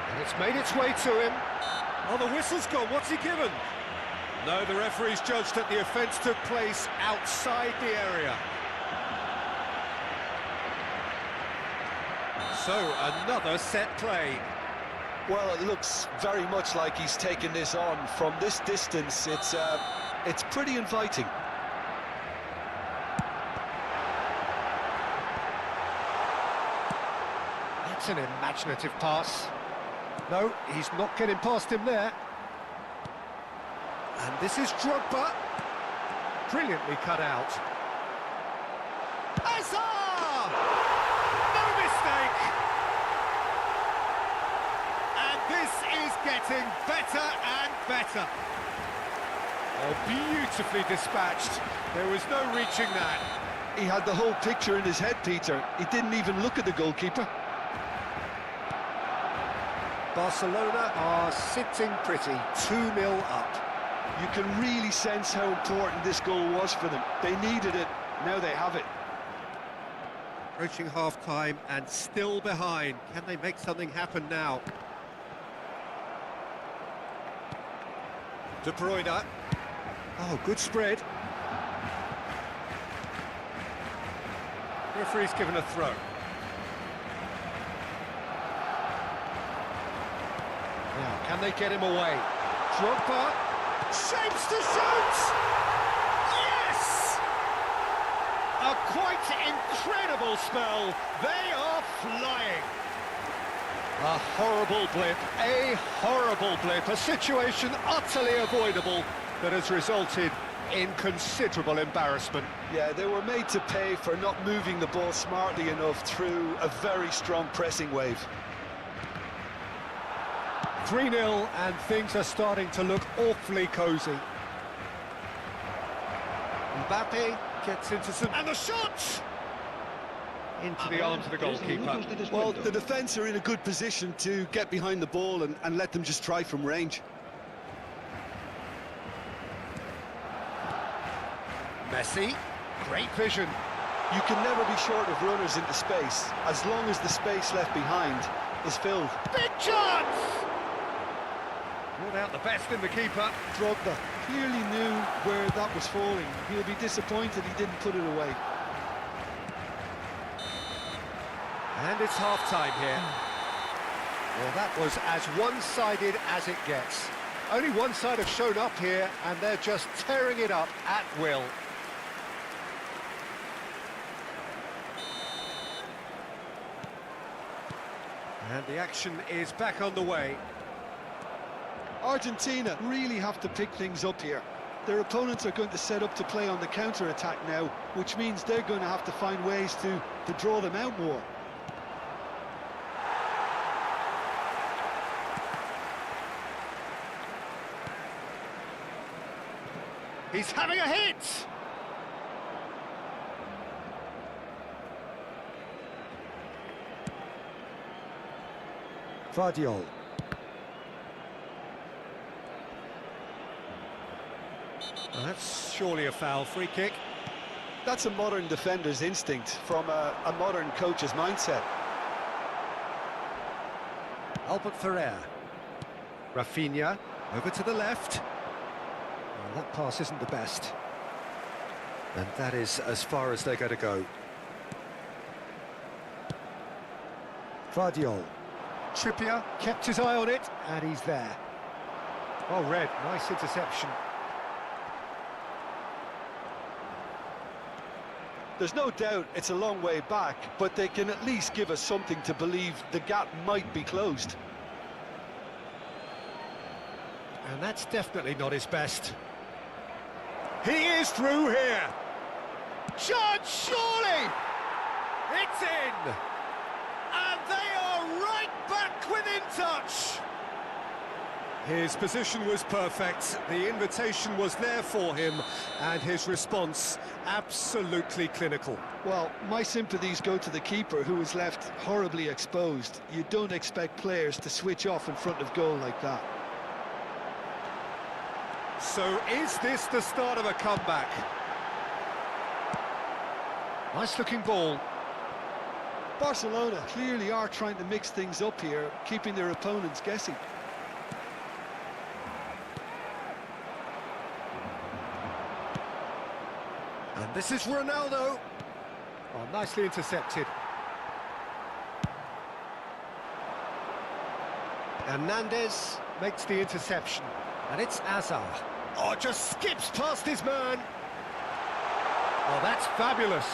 And it's made its way to him. Oh, the whistle's gone. What's he given? No, the referee's judged that the offence took place outside the area. So, another set play. Well, it looks very much like he's taken this on. From this distance, it's pretty inviting. That's an imaginative pass. No, he's not getting past him there. And this is Drogba. Brilliantly cut out. Hazard! No mistake! And this is getting better and better. Oh, beautifully dispatched. There was no reaching that. He had the whole picture in his head, Peter. He didn't even look at the goalkeeper. Barcelona are sitting pretty, 2-0 up. You can really sense how important this goal was for them. They needed it, now they have it. Approaching half-time and still behind. Can they make something happen now? De Bruyne. Oh, good spread. Referee's given a throw. Now, can they get him away? Drogba shapes to shoot! Yes! A quite incredible spell. They are flying. A horrible blip, a situation utterly avoidable that has resulted in considerable embarrassment. Yeah, they were made to pay for not moving the ball smartly enough through a very strong pressing wave. 3-0 and things are starting to look awfully cosy. Mbappe gets into some... And the shot! Into the arms of the goalkeeper. Well, the defence are in a good position to get behind the ball and let them just try from range. Messi, great vision. You can never be short of runners into space, as long as the space left behind is filled. Big chance! Brought out the best in the keeper. Drogba clearly knew where that was falling. He'll be disappointed he didn't put it away. And it's half-time here. Well, that was as one-sided as it gets. Only one side have shown up here, and they're just tearing it up at will. And the action is back on the way. Argentina really have to pick things up here. Their opponents are going to set up to play on the counter-attack now, which means they're going to have to find ways to draw them out more. He's having a hit! Vardiol. Well, that's surely a foul. Free kick. That's a modern defender's instinct from a modern coach's mindset. Albert Ferrer. Rafinha over to the left. Well, that pass isn't the best. And that is as far as they're going to go. Vardiol. Trippier kept his eye on it, and he's there. Oh, Red, nice interception. There's no doubt it's a long way back, but they can at least give us something to believe the gap might be closed. And that's definitely not his best. He is through here. Chance, surely! It's in! And they are right back within touch! His position was perfect, the invitation was there for him, and his response absolutely clinical. Well, my sympathies go to the keeper, who was left horribly exposed. You don't expect players to switch off in front of goal like that. So is this the start of a comeback? Nice looking ball. Barcelona clearly are trying to mix things up here, keeping their opponents guessing. And this is Ronaldo. Oh, nicely intercepted. Hernandez makes the interception. And it's Hazard. Oh, just skips past his man. Oh, that's fabulous.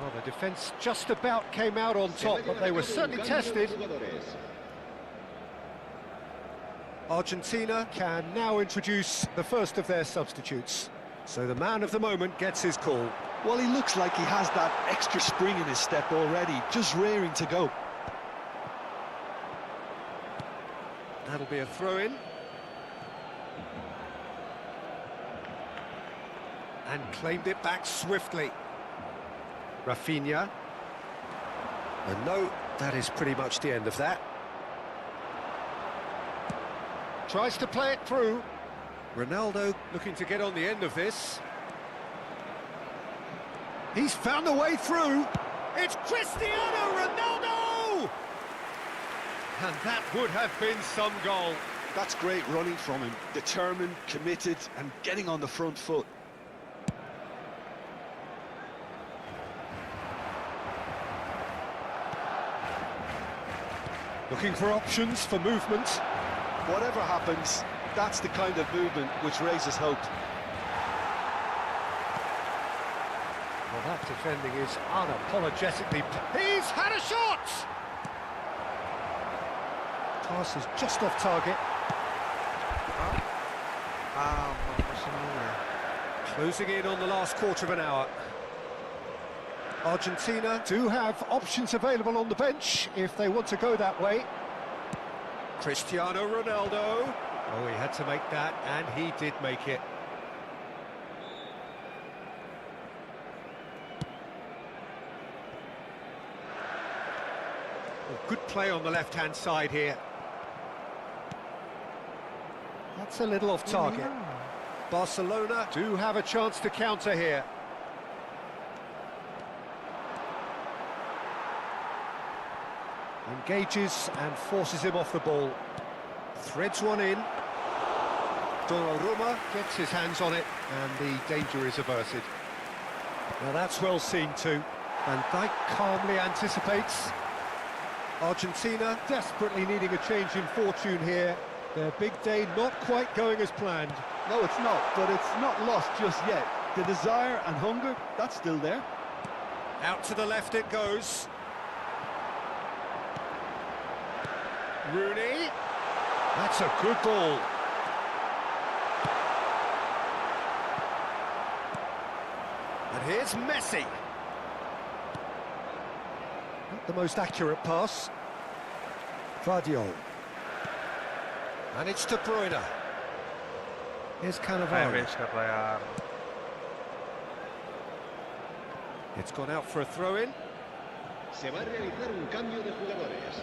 Well, the defence just about came out on top, but they were certainly tested. Argentina can now introduce the first of their substitutes. So the man of the moment gets his call. Well, he looks like he has that extra spring in his step already, just raring to go. That'll be a throw-in. And claimed it back swiftly. Rafinha. And no, that is pretty much the end of that. Tries to play it through. Ronaldo looking to get on the end of this. He's found a way through. It's Cristiano Ronaldo! And that would have been some goal. That's great running from him. Determined, committed, and getting on the front foot. Looking for options for movement. Whatever happens, that's the kind of movement which raises hope. Well, that defending is unapologetically... He's had a shot! Pass is just off target. Closing in on the last quarter of an hour. Argentina do have options available on the bench if they want to go that way. Cristiano Ronaldo. Oh, he had to make that, and he did make it. Oh, good play on the left-hand side here. That's a little off target. Barcelona do have a chance to counter here. Engages and forces him off the ball. Threads one in. Donnarumma gets his hands on it, and the danger is averted. Now that's well seen too. Van Dijk calmly anticipates. Argentina desperately needing a change in fortune here. Their big day not quite going as planned. No, it's not, but it's not lost just yet. The desire and hunger, that's still there. Out to the left it goes. Rooney. That's a good ball. And here's Messi. Not the most accurate pass. Vardiol. And it's De Bruyne. Here's Cannavaro. It's gone out for a throw-in. Se va a realizar un cambio de jugadores.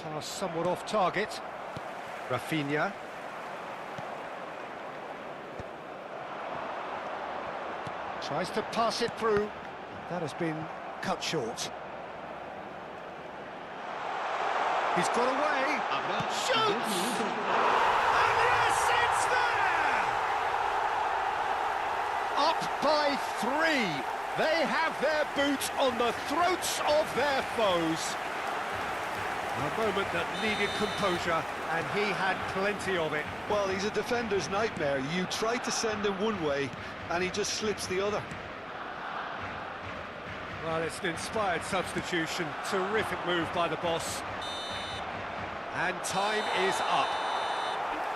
Pass somewhat off target. Rafinha. Tries to pass it through. That has been cut short. He's got away. Shoots! And yes, it's there! Up by 3. They have their boot on the throats of their foes. A moment that needed composure, and he had plenty of it. Well, he's a defender's nightmare. You try to send him one way, and he just slips the other. Well, it's an inspired substitution. Terrific move by the boss. And time is up.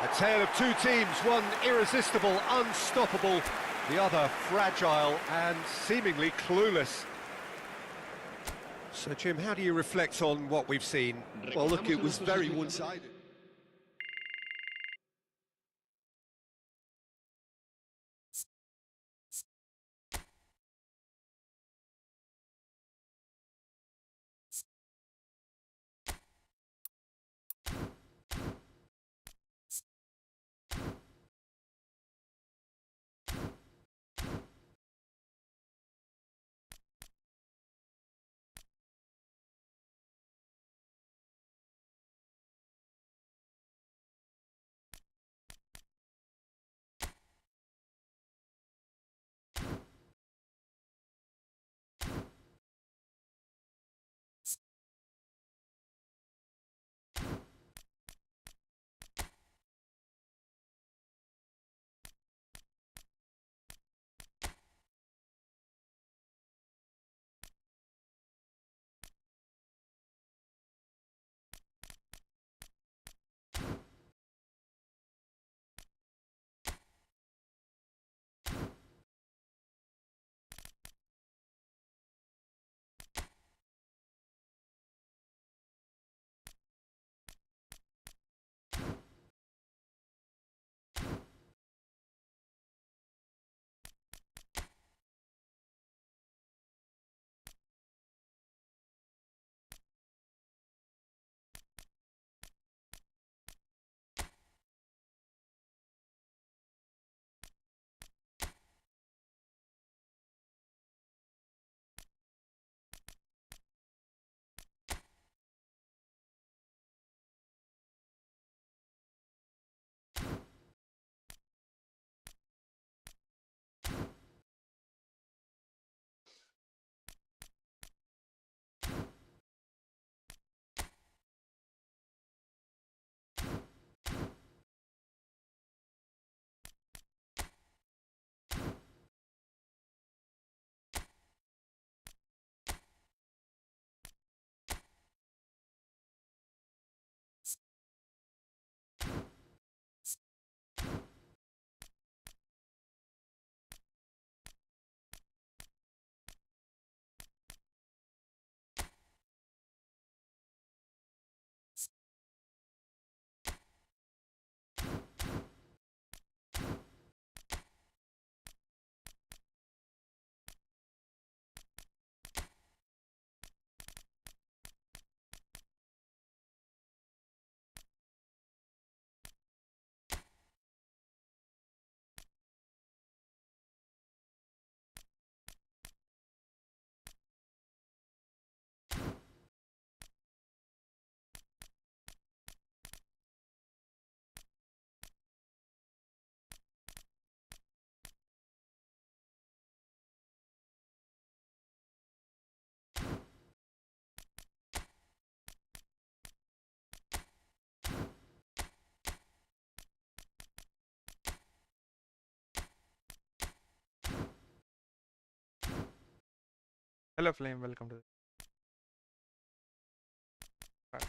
A tale of two teams, one irresistible, unstoppable, the other fragile and seemingly clueless. So, Jim, how do you reflect on what we've seen? Well, look, it was very one-sided. Hello, Flame. Welcome to the party.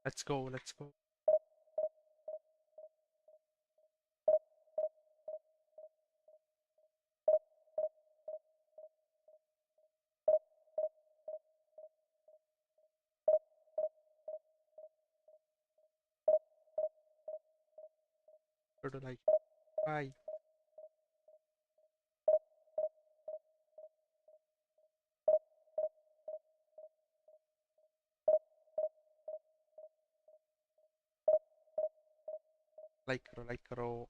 Let's go, let's go. Sort of like, bye. Like karo.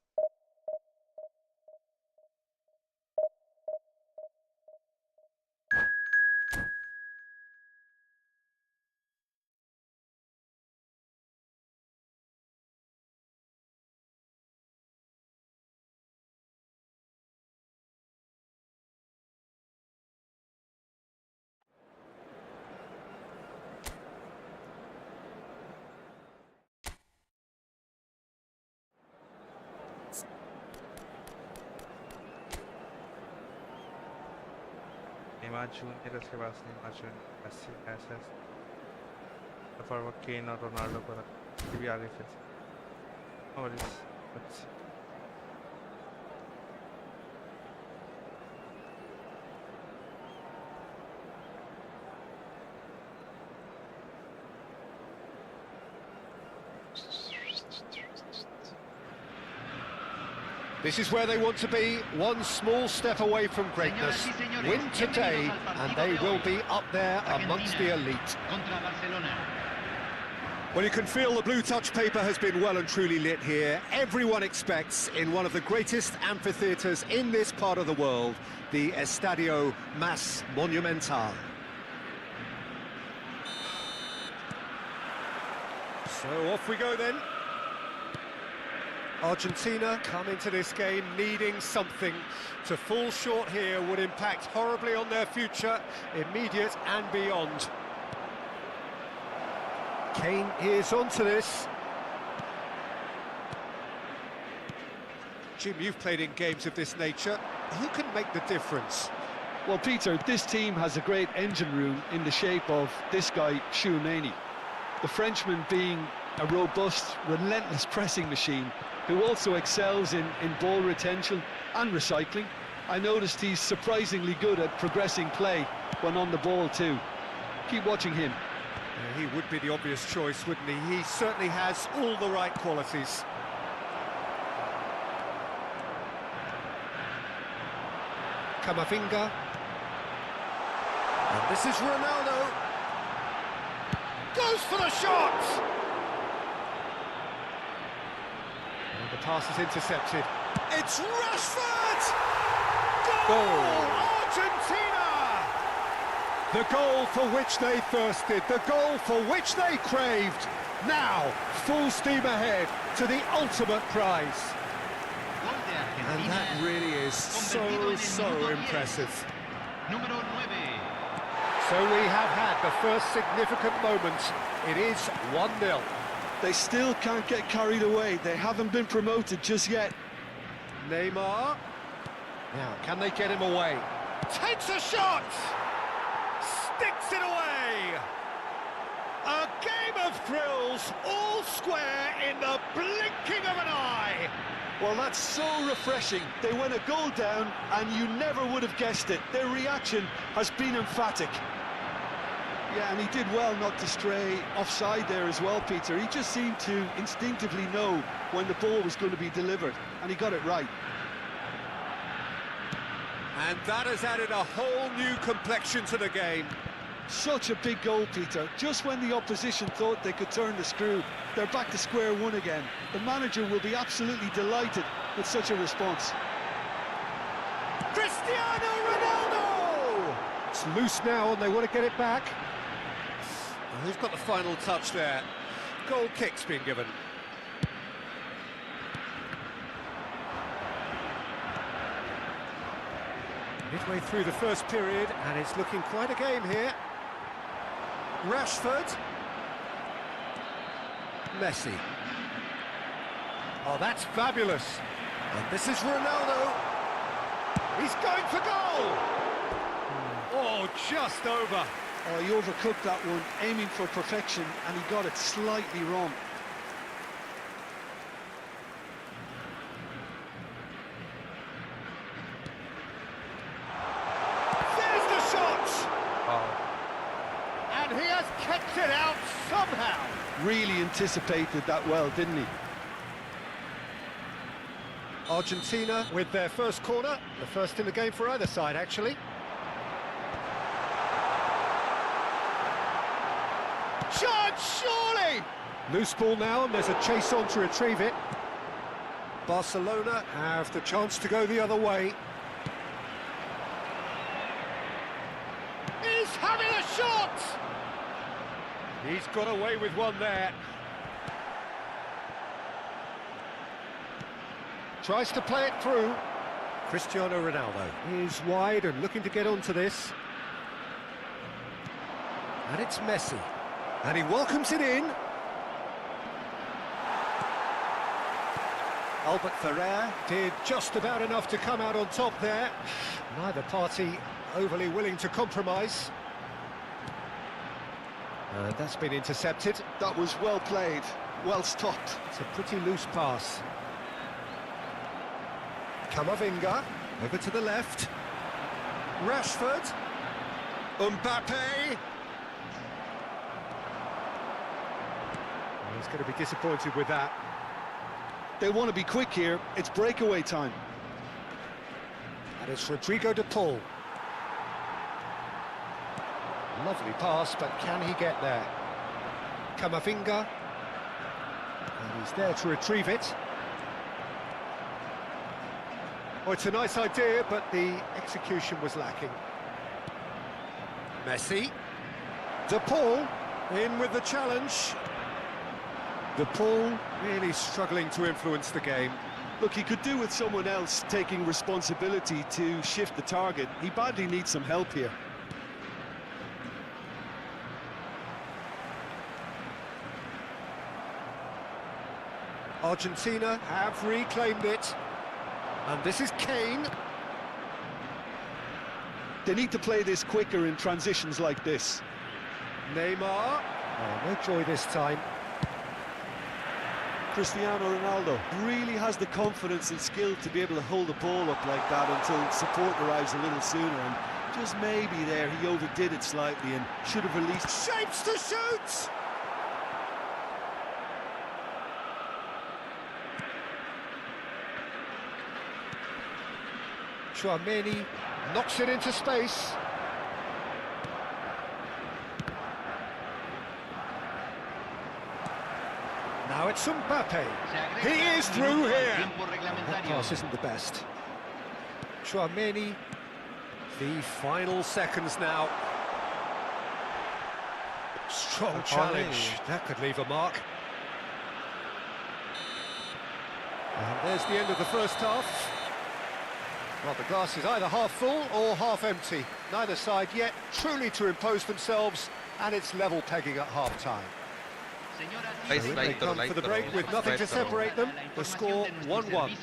Neymar Junior उसके पास Neymar junior Messi ऐसा forward केन और Ronaldo को रख भी आगे फिर से और इस बच्चे This is where they want to be, one small step away from greatness. Win today, and they will be up there amongst the elite. Well, you can feel the blue touch paper has been well and truly lit here. Everyone expects, in one of the greatest amphitheatres in this part of the world, the Estadio Mas Monumental. So off we go then. Argentina come into this game needing something. To fall short here would impact horribly on their future, immediate and beyond. Kane is onto this. Jim, you've played in games of this nature. Who can make the difference? Well, Peter, this team has a great engine room in the shape of this guy, Tchouaméni. The Frenchman being a robust, relentless pressing machine who also excels in ball retention and recycling. I noticed he's surprisingly good at progressing play when on the ball too. Keep watching him. Yeah, he would be the obvious choice, wouldn't he? He certainly has all the right qualities. Camavinga. And this is Ronaldo. Goes for the shot! And the pass is intercepted. It's Rashford! Goal! Argentina! The goal for which they thirsted, the goal for which they craved. Now, full steam ahead to the ultimate prize. And that really is so impressive. So we have had the first significant moment. It is 1-0. They still can't get carried away. They haven't been promoted just yet. Neymar. Now, can they get him away? Takes a shot! Sticks it away! A game of thrills, all square in the blinking of an eye! Well, that's so refreshing. They went a goal down, and you never would have guessed it. Their reaction has been emphatic. Yeah, and he did well not to stray offside there as well, Peter. He just seemed to instinctively know when the ball was going to be delivered, and he got it right. And that has added a whole new complexion to the game. Such a big goal, Peter. Just when the opposition thought they could turn the screw, they're back to square one again. The manager will be absolutely delighted with such a response. Cristiano Ronaldo! It's loose now and they want to get it back. Who's got the final touch there? Goal kick's been given. Midway through the first period, and it's looking quite a game here. Rashford. Messi. Oh, that's fabulous. And this is Ronaldo. He's going for goal. Oh, just over. Oh, he overcooked that one, aiming for perfection, and he got it slightly wrong. There's the shot! Wow. And he has kept it out somehow. Really anticipated that well, didn't he? Argentina with their first corner, the first in the game for either side, actually. Chance, surely! Loose ball now, and there's a chase on to retrieve it. Barcelona have the chance to go the other way. He's having a shot! He's got away with one there. Tries to play it through. Cristiano Ronaldo is wide and looking to get onto this. And it's Messi. And he welcomes it in. Albert Ferrer did just about enough to come out on top there. Neither party overly willing to compromise. And that's been intercepted. That was well played, well stopped. It's a pretty loose pass. Camavinga, over to the left. Rashford. Mbappe. He's going to be disappointed with that. They want to be quick here. It's breakaway time. And it's Rodrigo de Paul. Lovely pass, but can he get there? Camavinga. And he's there to retrieve it. Oh, it's a nice idea, but the execution was lacking. Messi. De Paul in with the challenge. De Paul really struggling to influence the game. Look, he could do with someone else taking responsibility to shift the target. He badly needs some help here. Argentina have reclaimed it. And this is Kane. They need to play this quicker in transitions like this. Neymar. Oh, no joy this time. Cristiano Ronaldo really has the confidence and skill to be able to hold the ball up like that until support arrives a little sooner, and just maybe there he overdid it slightly and should have released. Shapes to shoot! Chouameni knocks it into space. Now it's Mbappe. He is through here. That pass isn't the best. Chouameni, the final seconds now. Strong challenge. That could leave a mark. And there's the end of the first half. Well, the glass is either half full or half empty. Neither side yet truly to impose themselves, and it's level pegging at half-time. So in they come for the break with nothing to separate them. The score 1-1.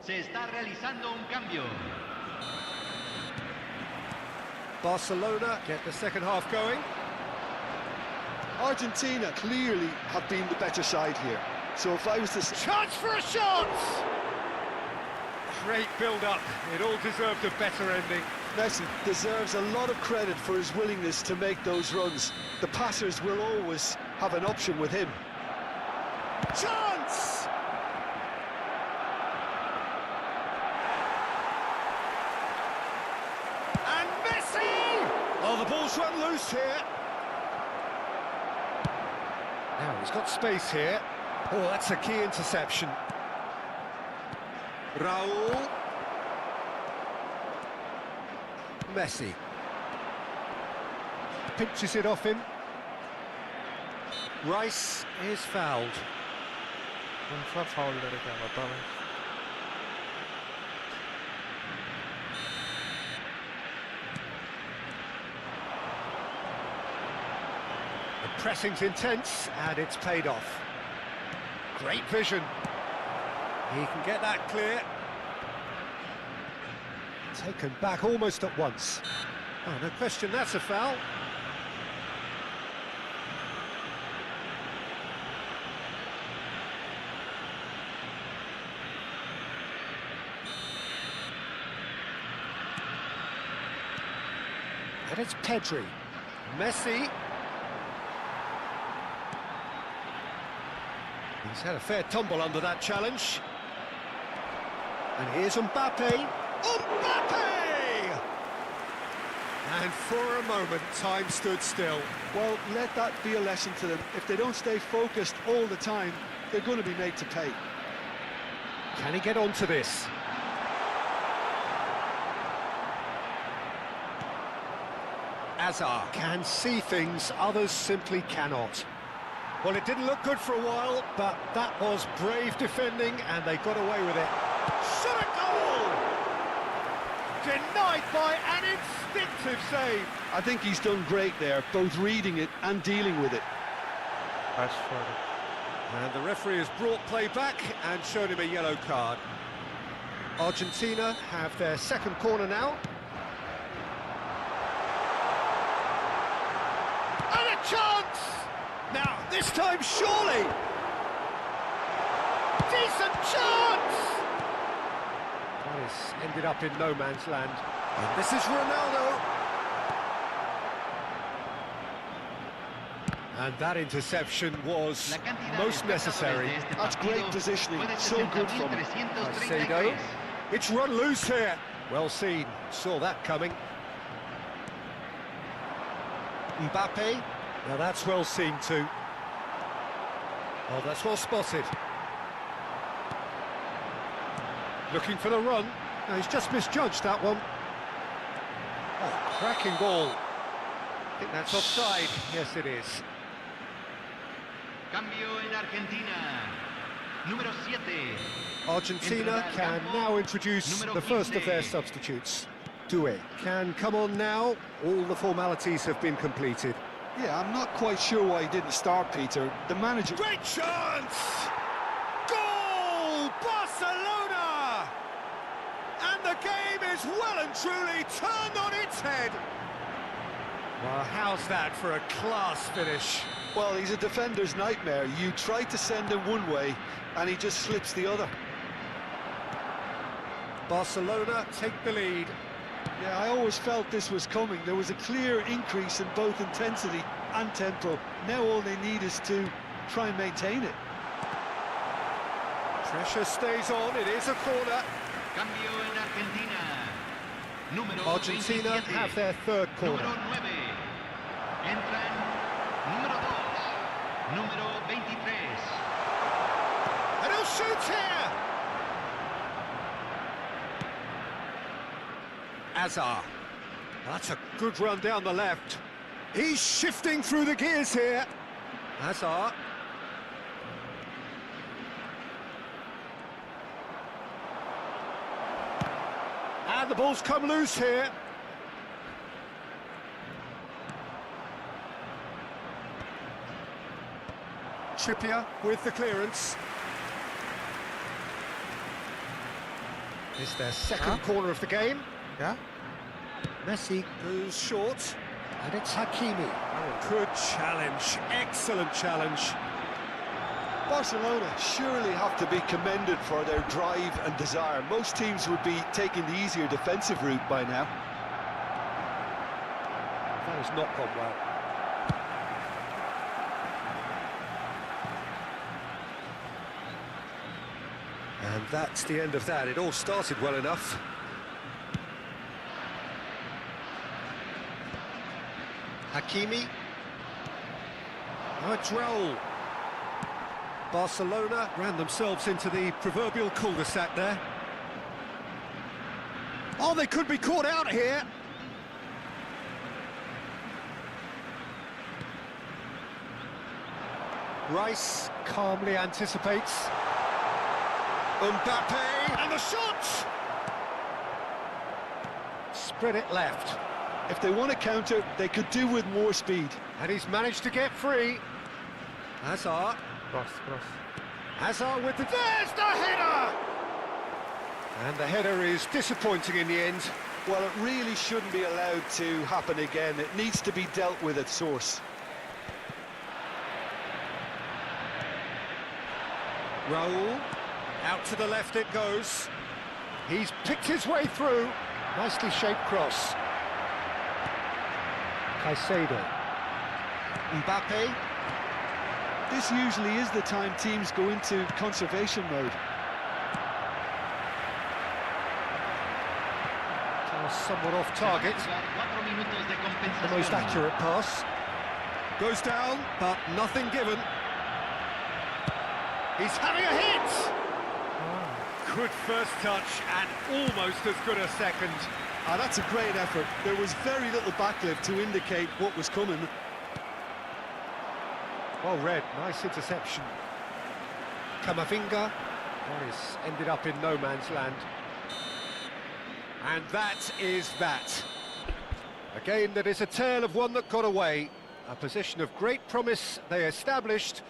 Se está realizando un cambio. Barcelona get the second half going. Argentina clearly have been the better side here. So if I was to... Chance for a shot! Great build-up. It all deserved a better ending. Messi deserves a lot of credit for his willingness to make those runs. The passers will always have an option with him. Chance! And Messi! Oh, the ball's run loose here. Now he's got space here. Oh, that's a key interception. Raul. Messi. Pinches it off him. Rice is fouled. कौन सा foul करे क्या बता भाई pressing's intense, and it's paid off. Great vision. He can get that clear. Taken back almost at once. Oh, no question, that's a foul. And it's Pedri. Messi. He's had a fair tumble under that challenge. And here's Mbappe. Mbappe! And for a moment, time stood still. Well, let that be a lesson to them. If they don't stay focused all the time, they're going to be made to pay. Can he get onto this? Hazard can see things others simply cannot. Well, it didn't look good for a while, but that was brave defending, and they got away with it. Shot a goal! Denied by an instinctive save. I think he's done great there, both reading it and dealing with it. Rashford. And the referee has brought play back and shown him a yellow card. Argentina have their second corner now. And a chance! Now, this time surely! Decent chance! That has ended up in no man's land. And this is Ronaldo. And that interception was most necessary. That's great positioning, so good from him. Caicedo. It's run loose here. Well seen, saw that coming. Mbappe. Now that's well seen too. Oh, that's well spotted. Looking for the run. No, he's just misjudged that one. Oh, cracking ball. I think that's offside. Yes, it is. Cambio en Argentina. Número 7. Argentina can now introduce the first of their substitutes. Doué can come on now. All the formalities have been completed. Yeah, I'm not quite sure why he didn't start, Peter. The manager... Great chance! Goal! Barcelona! And the game is well and truly turned on its head. Well, how's that for a class finish? Well, he's a defender's nightmare. You try to send him one way, and he just slips the other. Barcelona take the lead. Yeah, I always felt this was coming. There was a clear increase in both intensity and tempo. Now all they need is to try and maintain it. Pressure stays on, it is a corner. Cambio en Argentina. Número Argentina 27. have their third corner. Número 9. Entran número 2. Número 23. And he'll shoot here! Hazard. That's a good run down the left. He's shifting through the gears here. Hazard. And the ball's come loose here. Trippier with the clearance. It's their second corner of the game. Yeah? Messi goes short, and it's Hakimi. Good challenge, excellent challenge. Barcelona surely have to be commended for their drive and desire. Most teams would be taking the easier defensive route by now. That has not gone well. And that's the end of that. It all started well enough. Hakimi. Oh, Droll. Barcelona ran themselves into the proverbial cul-de-sac there. Oh, they could be caught out here. Rice calmly anticipates. Mbappe, and the shot! Spread it left. If they want to counter, they could do with more speed. And he's managed to get free. Hazard. Cross. Hazard with the... There's the header! And the header is disappointing in the end. Well, it really shouldn't be allowed to happen again. It needs to be dealt with at source. Raul. Out to the left it goes. He's picked his way through. Nicely shaped cross. Caicedo. Mbappe. This usually is the time teams go into conservation mode. Somewhat off target. The most accurate pass. Goes down, but nothing given. He's having a hit! Good first touch and almost as good a second. That's a great effort. There was very little backlift to indicate what was coming. Well read, nice interception. Camavinga. Morris ended up in no man's land. And that is that. A game that is a tale of one that got away. A position of great promise they established,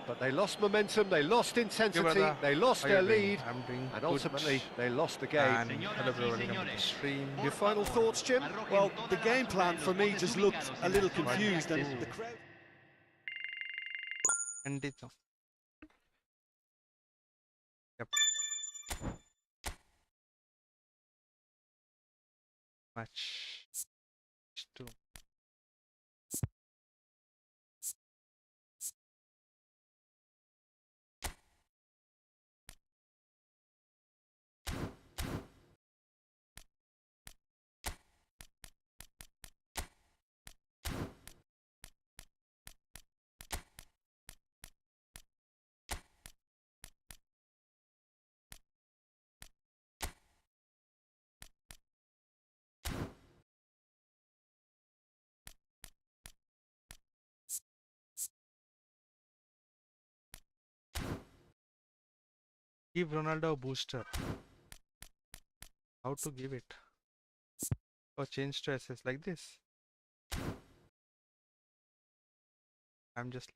but they lost momentum, they lost intensity, they lost their lead, and ultimately they lost the game. Your final thoughts, Jim? Well, the game plan for me just looked a little confused, and the crowd... Endito. Yep. Match 2. Give Ronaldo a booster. How to give it? Or change to SS like this? I'm just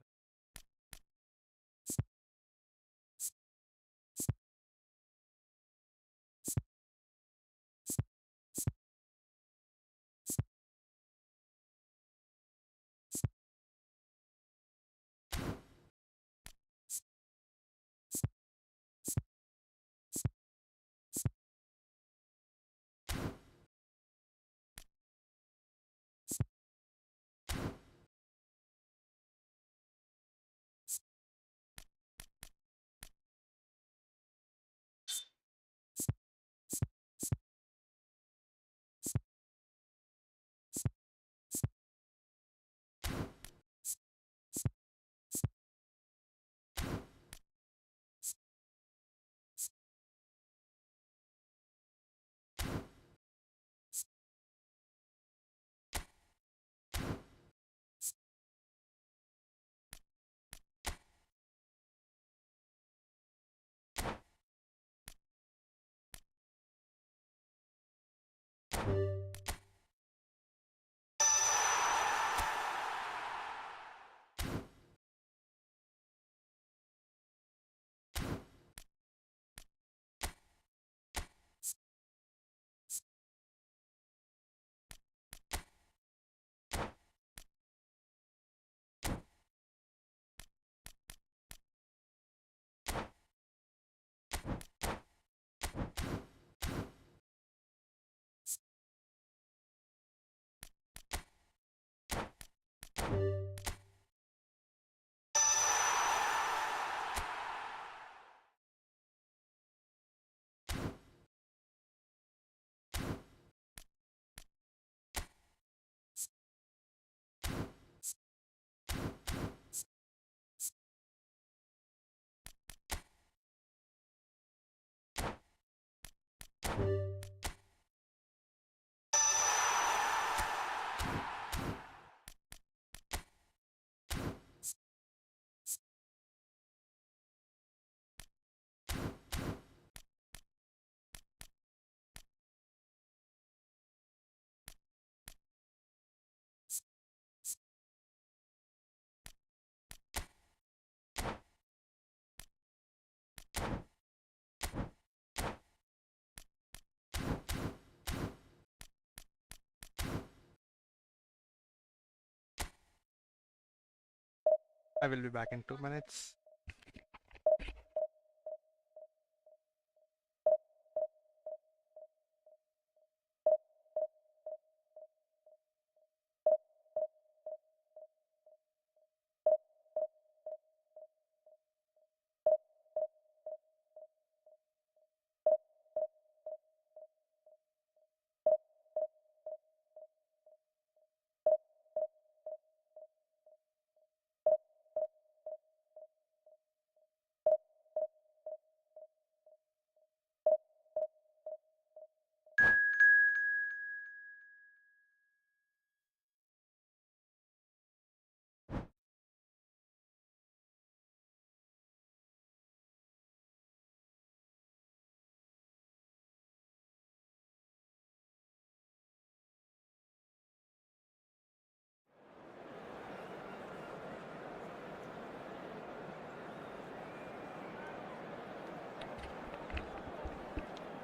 I will be back in 2 minutes.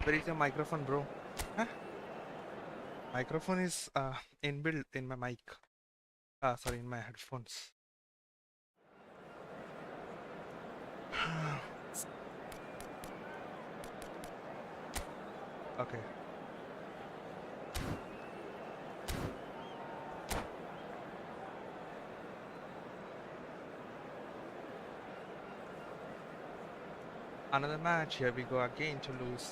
Where is your microphone, bro? Huh? Microphone is inbuilt in my mic. Sorry, in my headphones. Okay. Another match. Here we go again to lose.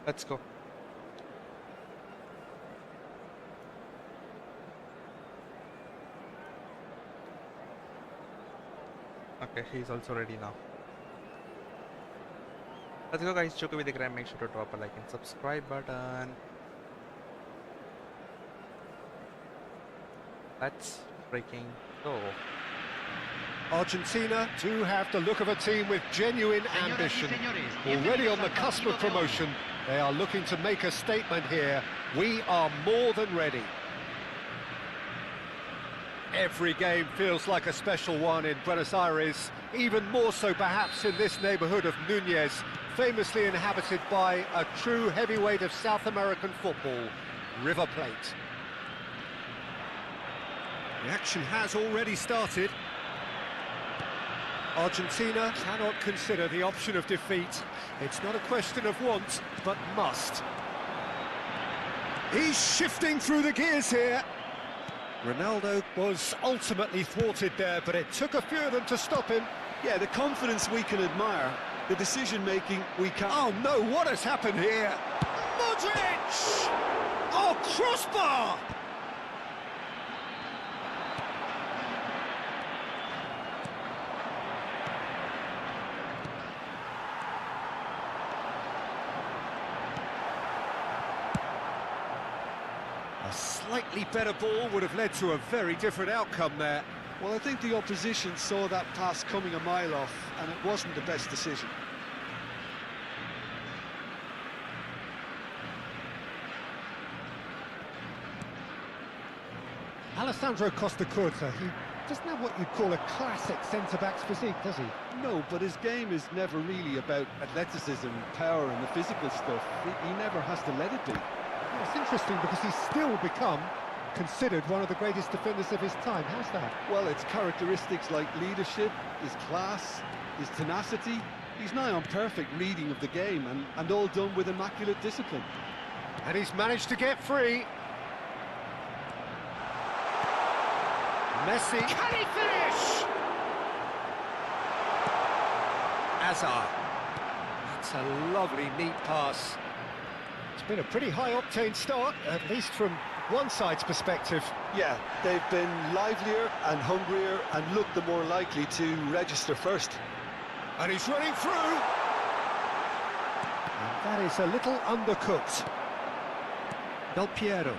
Let's go. Okay, he's also ready now. Let's go, guys. Choke with the gram. Make sure to drop a like and subscribe button. Let's freaking go. Argentina do have the look of a team with genuine ambition. Already on the cusp of promotion, they are looking to make a statement here. We are more than ready. Every game feels like a special one in Buenos Aires, even more so perhaps in this neighborhood of Núñez, famously inhabited by a true heavyweight of South American football, River Plate. The action has already started. Argentina cannot consider the option of defeat. It's not a question of want, but must. He's shifting through the gears here. Ronaldo was ultimately thwarted there, but it took a few of them to stop him. Yeah, the confidence we can admire, the decision-making we can't... Oh no, what has happened here? Modric! Oh, crossbar! A slightly better ball would have led to a very different outcome there. Well, I think the opposition saw that pass coming a mile off, and it wasn't the best decision. Alessandro Costa Curta, he doesn't have what you'd call a classic centre-back's physique, does he? No, but his game is never really about athleticism, power and the physical stuff. He never has to let it be. Well, it's interesting because he's still become considered one of the greatest defenders of his time. How's that? Well, it's characteristics like leadership, his class, his tenacity. He's nigh on perfect reading of the game and all done with immaculate discipline. And he's managed to get free. Messi. Can he finish? Hazard. That's a lovely, neat pass. It's been a pretty high-octane start, at least from one side's perspective. Yeah, they've been livelier and hungrier and looked the more likely to register first. And he's running through. And that is a little undercooked. Del Piero.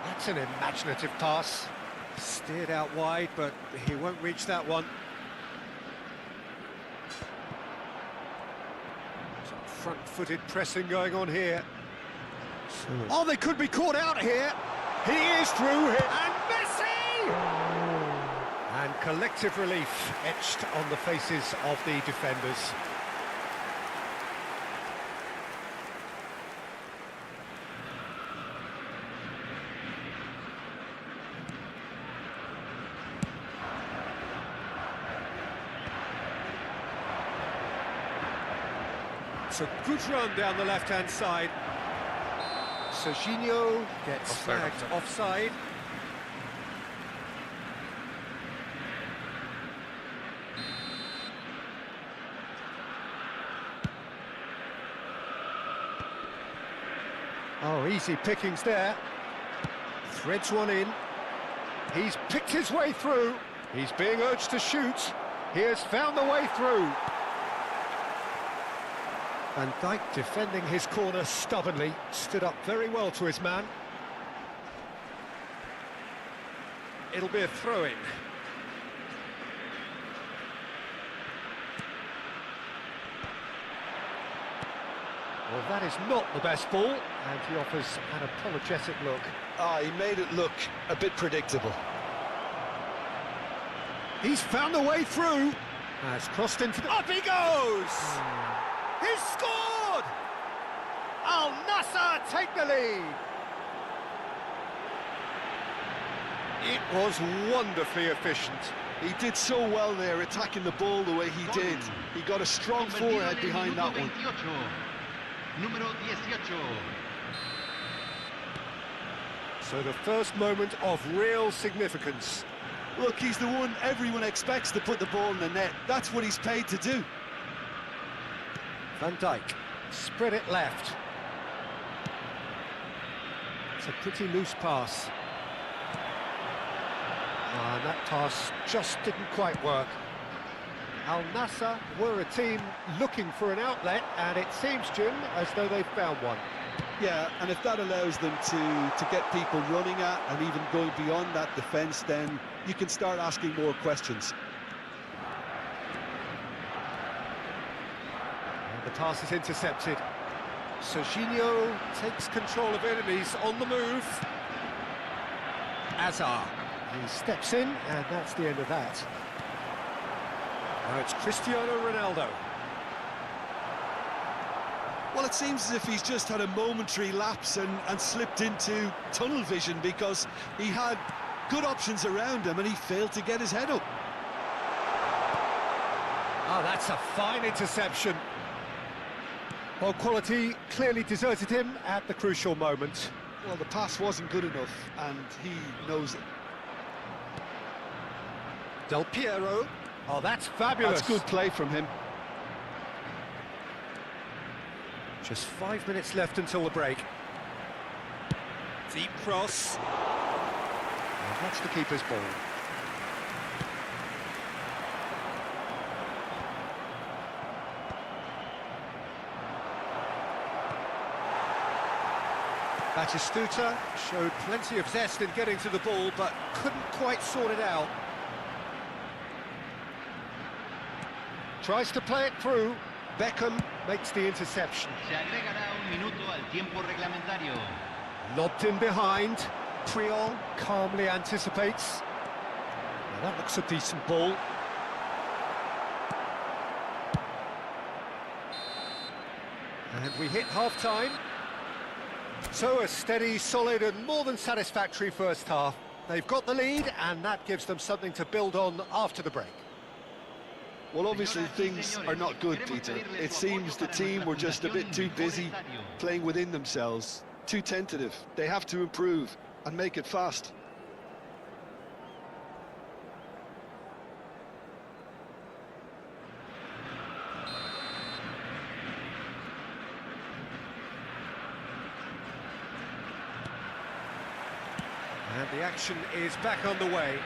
That's an imaginative pass. Steered out wide, but he won't reach that one. Some front-footed pressing going on here. Oh, they could be caught out here. He is through here. And Messi! And collective relief etched on the faces of the defenders. It's a good run down the left-hand side. Serginho gets flagged offside. Oh, easy pickings there. Threads one in. He's picked his way through. He's being urged to shoot. He has found the way through. Van Dijk defending his corner stubbornly, stood up very well to his man. It'll be a throw-in. Well, that is not the best ball, and he offers an apologetic look. He made it look a bit predictable. He's found the way through. Has crossed into the... Up he goes! He's scored! Al Nassr take the lead. It was wonderfully efficient. He did so well there, attacking the ball the way he did. He got a strong forehead behind that one. Número 18. So the first moment of real significance. Look, he's the one everyone expects to put the ball in the net. That's what he's paid to do. Van Dijk, spread it left. It's a pretty loose pass. And that pass just didn't quite work. Al Nassr were a team looking for an outlet, and it seems, Jim, as though they've found one. Yeah, and if that allows them to get people running at and even going beyond that defence, then you can start asking more questions. The pass is intercepted. Serginho takes control of it and he's on the move. Hazard. He steps in, and that's the end of that. Now it's Cristiano Ronaldo. Well, it seems as if he's just had a momentary lapse and slipped into tunnel vision, because he had good options around him and he failed to get his head up. Oh, that's a fine interception. Well, quality clearly deserted him at the crucial moment. Well, the pass wasn't good enough, and he knows it. Del Piero. Oh, that's fabulous. That's good play from him. Just 5 minutes left until the break. Deep cross. And that's the keeper's ball. Batistuta showed plenty of zest in getting to the ball, but couldn't quite sort it out. Tries to play it through. Beckham makes the interception. Se agregará un minuto al tiempo reglamentario. Lobbed in behind. Priol calmly anticipates. Now that looks a decent ball. And we hit half-time. So a steady, solid and more than satisfactory first half. They've got the lead, and that gives them something to build on after the break. Well, obviously things are not good, Peter. It seems the team were just a bit too busy playing within themselves, too tentative. They have to improve and make it fast. And the action is back underway.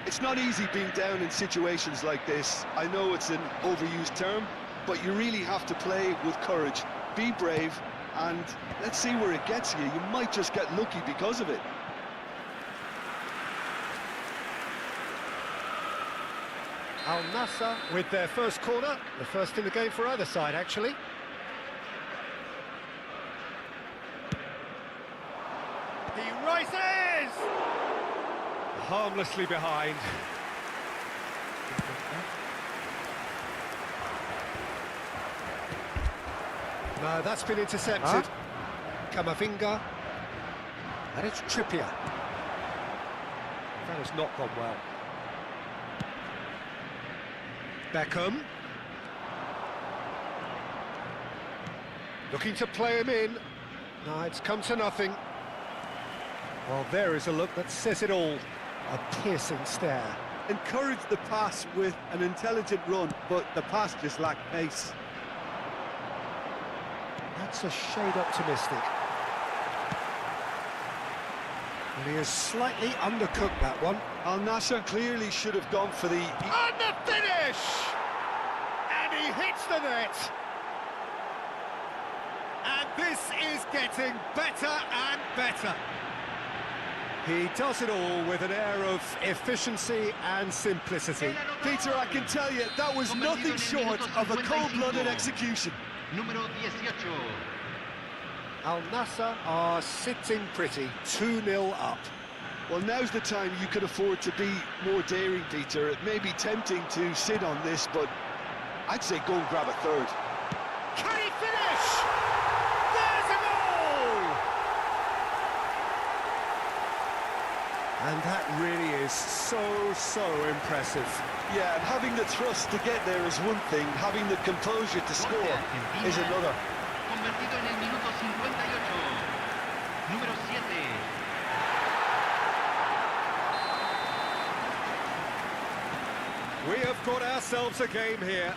It's not easy being down in situations like this. I know it's an overused term, but you really have to play with courage. Be brave, and let's see where it gets you. You might just get lucky because of it. Al Nassr with their first corner, the first in the game for either side, actually. He rises! Harmlessly behind. No, that's been intercepted. Kamavinga. And it's Trippier. That has not gone well. Beckham. Looking to play him in. No, it's come to nothing. Well, there is a look that says it all. A piercing stare. Encourage the pass with an intelligent run, but the pass just lacked pace. That's a shade optimistic. And he has slightly undercooked that one. Al Nassr clearly should have gone for the... And the finish! And he hits the net! And this is getting better and better. He does it all with an air of efficiency and simplicity. Peter, I can tell you, that was nothing short of a cold-blooded execution. Número 18. Al Nassr are sitting pretty, 2-0 up. Well, now's the time you can afford to be more daring, Peter. It may be tempting to sit on this, but I'd say go and grab a third. Can he finish? There's a goal! And that really is so impressive. Yeah, and having the thrust to get there is one thing, having the composure to score is another. Convertido en el minuto 58. Número 7. We have got ourselves a game here.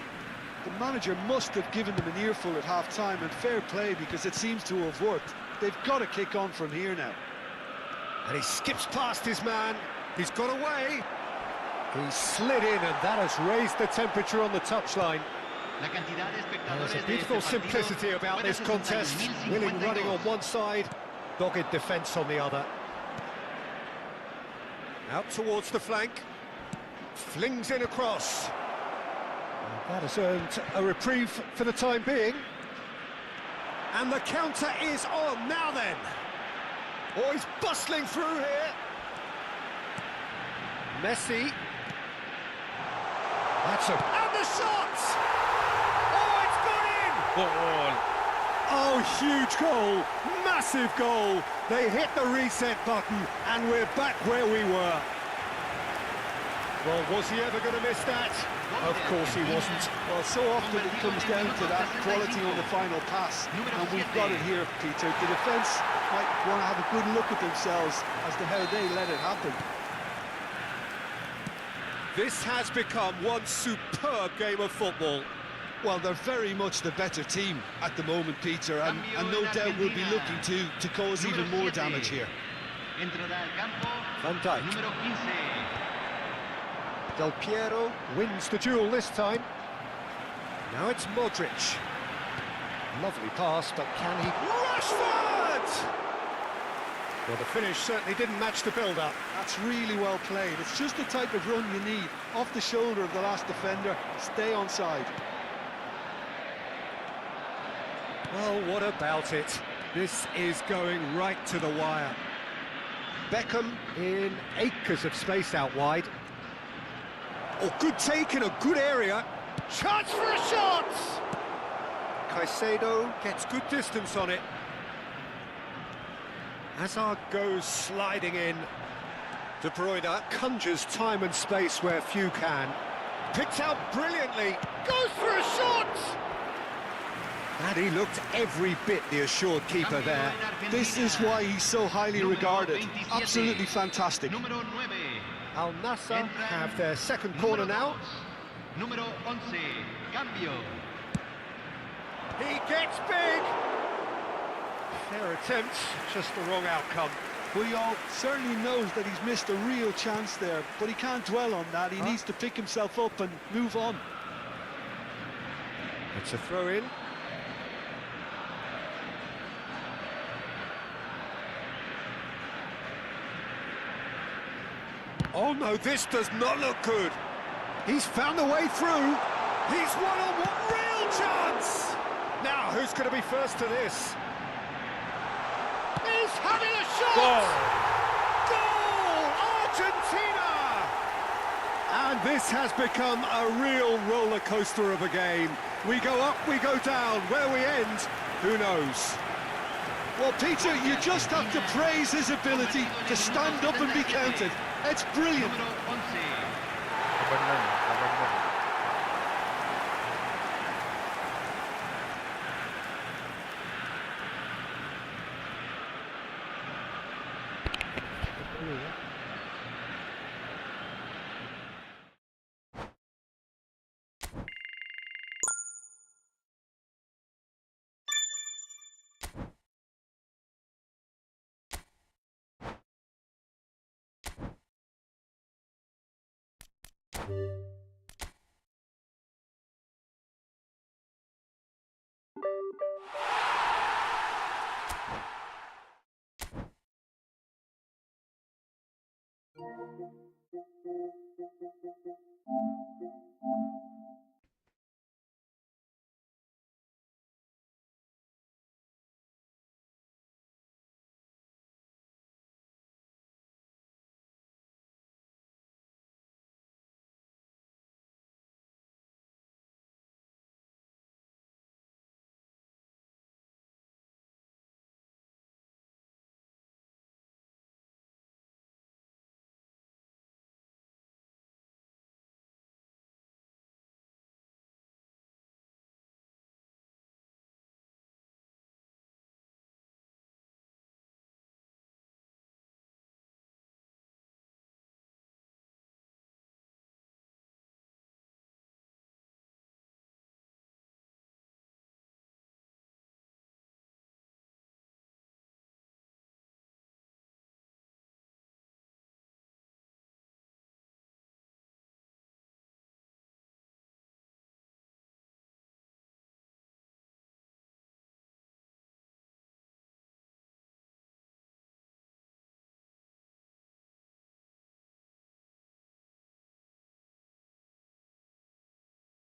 The manager must have given them an earful at half-time, and fair play because it seems to have worked. They've got to kick on from here now. And he skips past his man. He's got away. He slid in, and that has raised the temperature on the touchline. There's a beautiful simplicity about this contest. Willing running on one side, dogged defence on the other. Out towards the flank. Flings in across. And that has earned a reprieve for the time being. And the counter is on. Now then. Oh, he's bustling through here. Messi. That's a... And the shot! Oh, it's gone in! Oh, huge goal. Massive goal. They hit the reset button, and we're back where we were. Well, was he ever going to miss that? Of course he wasn't. Well, so often it comes down to that quality on the final pass, and we've got it here, Peter. The defence might want to have a good look at themselves as to how they let it happen. This has become one superb game of football. Well, they're very much the better team at the moment, Peter, and no doubt we'll be looking to cause even more damage here. Van Dijk. Del Piero wins the duel this time. Now it's Modric. Lovely pass, but can he... Rashford! Well, the finish certainly didn't match the build-up. That's really well played. It's just the type of run you need. Off the shoulder of the last defender, stay onside. Well, what about it? This is going right to the wire. Beckham in acres of space out wide. Oh, good take in a good area. Chance for a shot! Caicedo gets good distance on it. Hazard goes sliding in. De Bruyne conjures time and space where few can. Picked out brilliantly. Goes for a shot! And he looked every bit the assured keeper there. This is why he's so highly regarded. Absolutely fantastic. Al Nassr have their second corner now. Número 11, cambio. He gets big. Fair attempt, just the wrong outcome. Puyol certainly knows that he's missed a real chance there, but he can't dwell on that. He needs to pick himself up and move on. It's a throw-in. Oh no, this does not look good. He's found the way through. He's one-on-one, real chance! Now, who's going to be first to this? He's having a shot! Goal! Argentina! And this has become a real roller coaster of a game. We go up, we go down. Where we end, who knows? Well, Peter, you just have to praise his ability to stand up and be counted. It's brilliant.